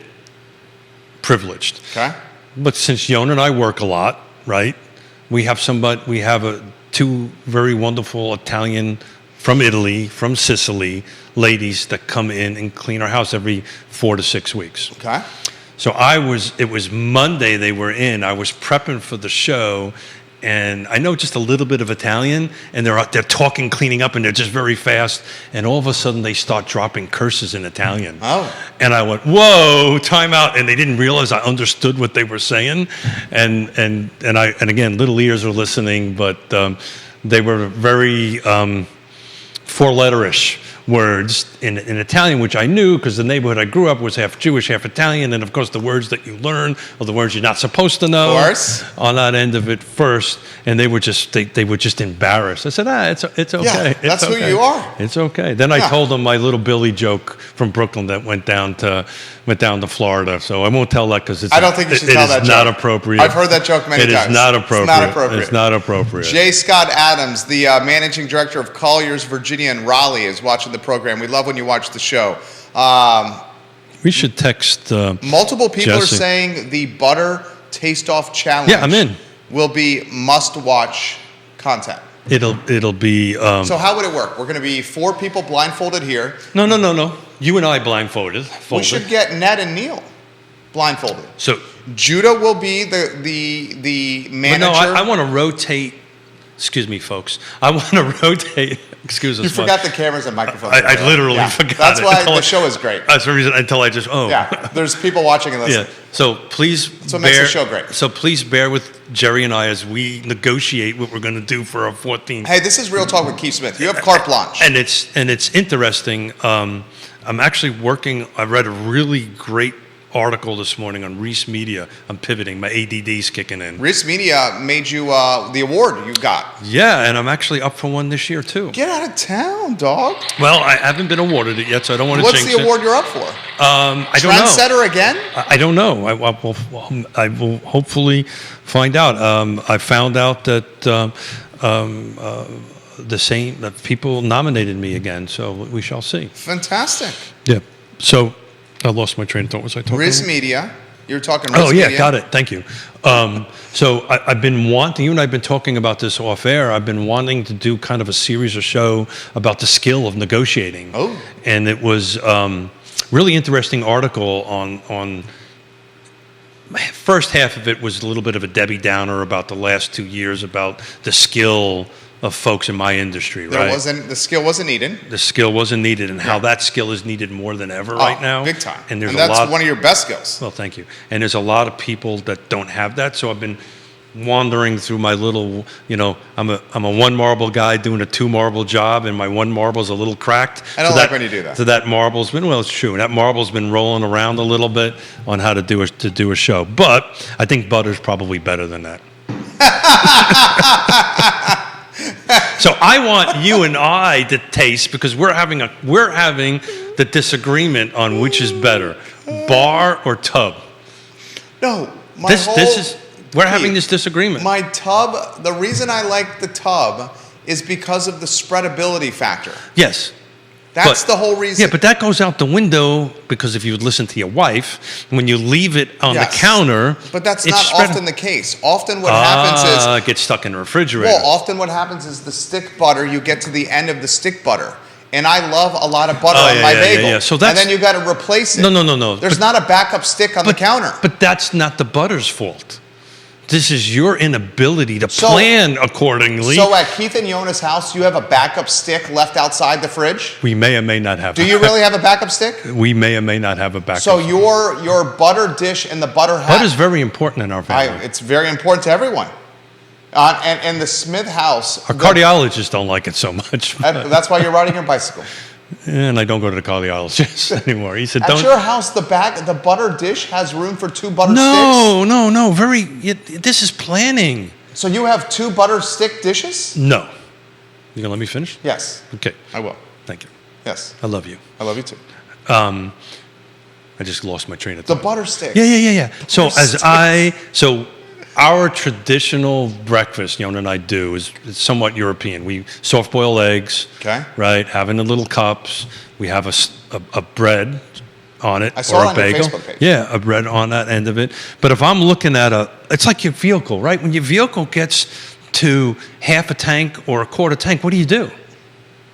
privileged. Okay. But since Yonna and I work a lot, right? We have two very wonderful Italian from Italy, from Sicily, ladies that come in and clean our house every 4 to 6 weeks. Okay. So it was Monday they were in. I was prepping for the show, and I know just a little bit of Italian, and they're talking, cleaning up, and they're just very fast. And all of a sudden they start dropping curses in Italian. Oh. And I went, whoa, time out. And they didn't realize I understood what they were saying. And again, little ears are listening, but they were very four-letterish words in Italian, which I knew because the neighborhood I grew up was half Jewish, half Italian, and of course the words that you learn are the words you're not supposed to know. Of course. On that end of it first, and they were just embarrassed. I said, it's okay. Yeah, that's it's okay. who you are. It's okay. Then I told them my little Billy joke from Brooklyn that went down to Florida. So I won't tell that because I don't think you should tell that joke. It is not appropriate. I've heard that joke many times. It is not appropriate. It's not appropriate. It's not appropriate. J. Scott Adams, the managing director of Colliers, Virginia, and Raleigh, is watching the program. We love when you watch the show. We should text Multiple people Jesse. are saying the butter taste-off challenge. Yeah, I'm in. Will be must-watch content. It'll be. So how would it work? We're going to be 4 people blindfolded here. No. You and I blindfolded. We should get Ned and Neil blindfolded. So Judah will be the manager. no, I want to rotate. Excuse me, folks. I want to rotate. Excuse us. You forgot the cameras and microphones. I literally forgot. That's it why the show is great. That's the reason until I just Yeah, there's people watching and listening. Yeah. So please. So it makes the show great. So please bear with Jerry and I as we negotiate what we're going to do for our 14th. Hey, this is Real Talk with Keith Smith. You have carte blanche. And it's interesting. I'm actually working. I read a really great article this morning on Reese Media. I'm pivoting. My ADD's kicking in. Reese Media made you the award you got. Yeah, and I'm actually up for one this year too. Get out of town, dog. Well, I haven't been awarded it yet, so I don't want to jinx it. What's the award you're up for? I don't know. Trendsetter again? I don't know. I will hopefully find out. I found out that that people nominated me again, so we shall see. Fantastic. Yeah. So I lost my train of thought. What was I talking Riz about? Media. You're talking Riz Media. Media. Got it. Thank you. So I've been wanting, you and I have been talking about this off air. I've been wanting to do kind of a series or show about the skill of negotiating. Oh. And it was really interesting article on first half of it was a little bit of a Debbie Downer about the last 2 years about the skill of folks in my industry, right? The skill wasn't needed. The skill wasn't needed, and how that skill is needed more than ever right now. Big time. And there's that's one of your best skills. Well, thank you. And there's a lot of people that don't have that. So I've been wandering through my little, I'm a 1 marble guy doing a 2 marble job, and my 1 marble's a little cracked. I don't like when you do that. So that marble's been, well, it's true. That marble's been rolling around a little bit on how to do a show. But I think butter's probably better than that. So I want you and I to taste, because we're having the disagreement on which is better, bar or tub. No, we're having this disagreement. My tub, the reason I like the tub is because of the spreadability factor. Yes. That's the whole reason. Yeah, but that goes out the window, because if you would listen to your wife, when you leave it on the counter, but that's not often the case. Often what happens is it gets stuck in the refrigerator. Well, often what happens is the stick butter, you get to the end of the stick butter. And I love a lot of butter on my bagel. Yeah. So and then you got to replace it. No. There's not a backup stick on the counter. But that's not the butter's fault. This is your inability to plan accordingly. So at Keith and Yonna's house, you have a backup stick left outside the fridge? We may or may not have. Do you really have a backup stick? We may or may not have a backup So stick. your butter dish and the butter hat. Butter is very important in our family. It's very important to everyone. And the Smith house. Our cardiologists don't like it so much. That's why you're riding your bicycle. And I don't go to the cardiologist anymore. He said, "At your house, the butter dish has room for 2 butter sticks." No. This is planning. So you have 2 butter stick dishes? No. You gonna let me finish? Yes. Okay. I will. Thank you. Yes. I love you. I love you too. I just lost my train of thought. The butter stick. Yeah. So Our traditional breakfast, Yonna and I do, is somewhat European. We soft-boil eggs, Okay. right? Having the little cups. We have a bread on it, I saw or it a on your bagel. Facebook page. Yeah, a bread on that end of it. But if I'm looking at it's like your vehicle, right? When your vehicle gets to half a tank or a quarter tank, what do?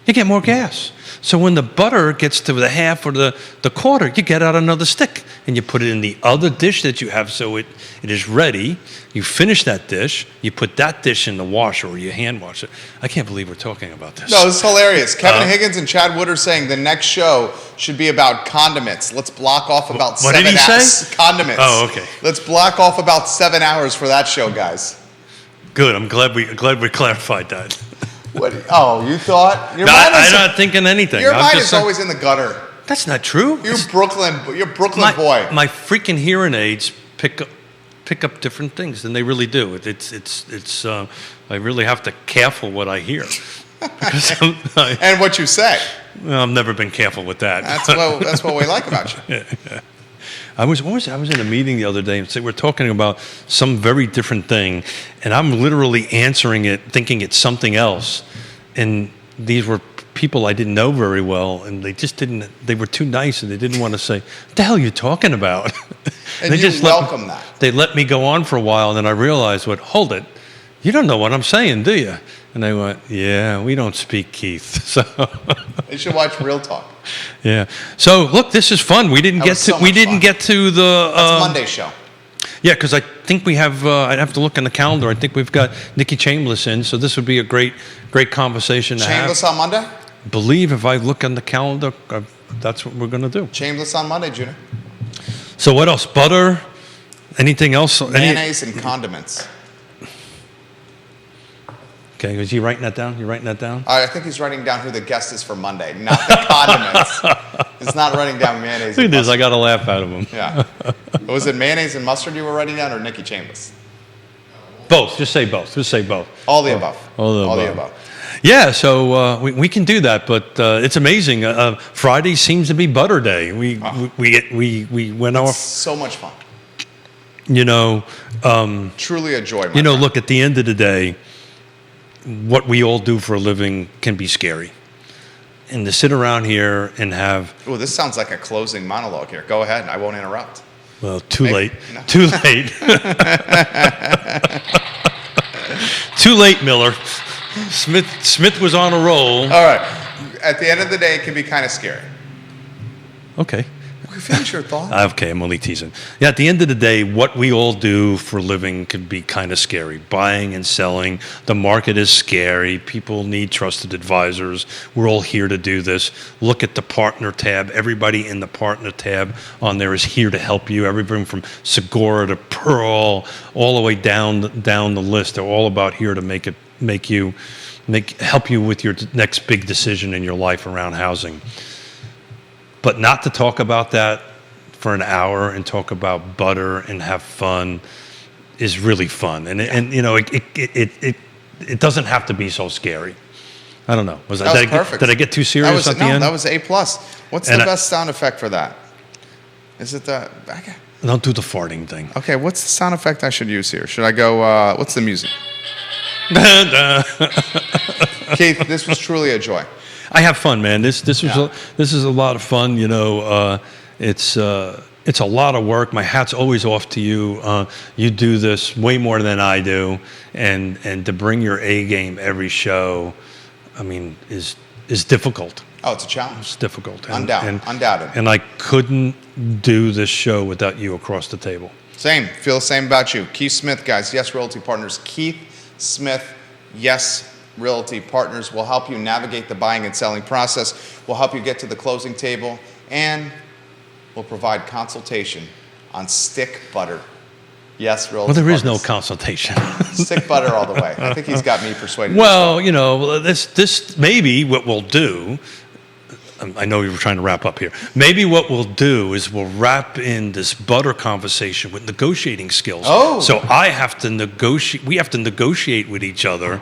You get more gas. So when the butter gets to the half or the quarter, you get out another stick and you put it in the other dish that you have so it is ready. You finish that dish, you put that dish in the washer or you hand wash it. I can't believe we're talking about this. No, this is hilarious. Kevin Higgins and Chad Wood are saying the next show should be about condiments. Let's block off about What 7 did he hours. say? Condiments. Oh, okay. Let's block off about 7 hours for that show, guys. Good. I'm glad we clarified that. What? Oh, you thought? Your No, mind is, I'm not thinking anything. your I'm mind just is saying- always in the gutter. That's not true. You're Brooklyn boy. My freaking hearing aids pick up different things than they really do. It's I really have to careful what I hear. Because And what you say. I've never been careful with that. That's what we like about you. I was in a meeting the other day and we're talking about some very different thing, and I'm literally answering it, thinking it's something else, and these were people I didn't know very well, and they were too nice, and they didn't want to say, "What the hell are you talking about?" And they you just welcome that. They let me go on for a while, and then I realized, hold it, you don't know what I'm saying, do you? And they went, "Yeah, we don't speak Keith." So You should watch Real Talk. yeah. So look, this is fun. We didn't That get was to so we much didn't fun. get to the That's Monday's show. yeah, because I think we have. I'd have to look in the calendar. I think we've got Nikki Chambliss in, so this would be a great conversation to Shameless have. on Monday? Believe if I look on the calendar, that's what we're going to do. Shameless on Monday, Junior. So what else? Butter? Anything else? Mayonnaise and condiments. Okay, is he writing that down? You writing that down? I think he's writing down who the guest is for Monday, not the condiments. He's not writing down mayonnaise Look at and this. I mustard. got to laugh out of him. Yeah. Was it mayonnaise and mustard you were writing down, or Nikki Chambliss? Both. Just say both. Just say both. All the above. All the above. Yeah, so we can do that, but it's amazing. Friday seems to be butter day. We went off. So much fun. You know. Truly a joy. You know, look, at the end of the day, what we all do for a living can be scary. And to sit around here and have... Oh, this sounds like a closing monologue here. Go ahead. I won't interrupt. Well, too late. No. Too late. Too late, Miller. Smith was on a roll. All right. At the end of the day, it can be kind of scary. Okay. Finish your thought. Okay, I'm only teasing. Yeah, at the end of the day, what we all do for a living can be kind of scary. Buying and selling. The market is scary. People need trusted advisors. We're all here to do this. Look at the partner tab. Everybody in the partner tab on there is here to help you. Everything from Sigora to Pearl, all the way down the list. They're all about here to help you with your next big decision in your life around housing. But not to talk about that for an hour and talk about butter and have fun is really fun. And you know, it doesn't have to be so scary. I don't know. That was perfect. Did I get too serious at the end? That was A+. What's the best sound effect for that? Is it the... Don't do the farting thing. Okay, what's the sound effect I should use here? Should I go... what's the music? Keith, this was truly a joy. I have fun, man. This is a lot of fun. You know, it's a lot of work. My hat's always off to you. You do this way more than I do, and to bring your A game every show, I mean, is difficult. Oh, it's a challenge. It's difficult. Undoubted. And I couldn't do this show without you across the table. Same. Feel the same about you. Keith Smith, guys. Yes, Realty Partners. Keith Smith. Yes, Realty Partners will help you navigate the buying and selling process. We'll help you get to the closing table, and we'll provide consultation on stick butter. Yes, Realty Well, there is no Partners. consultation. Stick butter all the way. I think he's got me persuaded. Well, you know, this maybe what we'll do. I know you were trying to wrap up here. Maybe what we'll do is we'll wrap in this butter conversation with negotiating skills. Oh. So I have to negotiate. We have to negotiate with each other,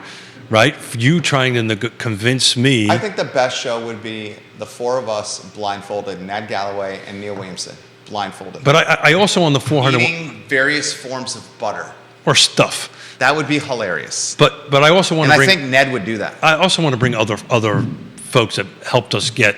right? You trying to convince me. I think the best show would be the four of us blindfolded, Ned Galloway and Neil Williamson, blindfolded. But I also on the 400. Eating various forms of butter or stuff. That would be hilarious. But I also want And to I bring. think Ned would do that. I also want to bring other folks that helped us get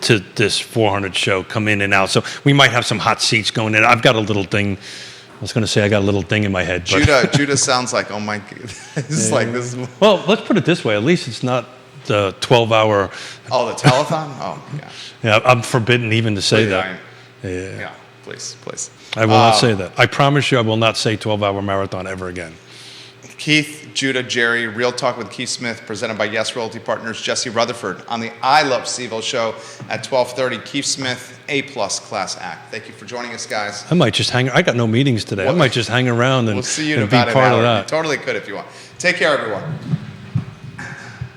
to this 400 show come in and out. So we might have some hot seats going in. I've got a little thing. I was going to say I got a little thing in my head. But Judah sounds like, oh my God. It's like this is... Well, let's put it this way. At least it's not the 12-hour. Oh, the telethon? Oh, my gosh. Yeah, I'm forbidden even to say Please, that. Yeah, please. I will not say that. I promise you I will not say 12-hour marathon ever again. Keith, Judah, Jerry, Real Talk with Keith Smith, presented by Yes Realty Partners, Jesse Rutherford on the I Love CVille show at 12:30. Keith Smith, A-plus class act. Thank you for joining us, guys. I might just hang. I got no meetings today. I might just hang around and, We'll see you in and be about an part hour. of You that. totally could if you want. Take care, everyone.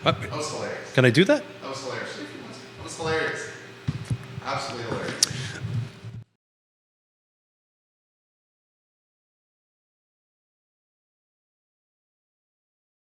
What? That was hilarious. Can I do that? That was hilarious. That was hilarious. Absolutely hilarious.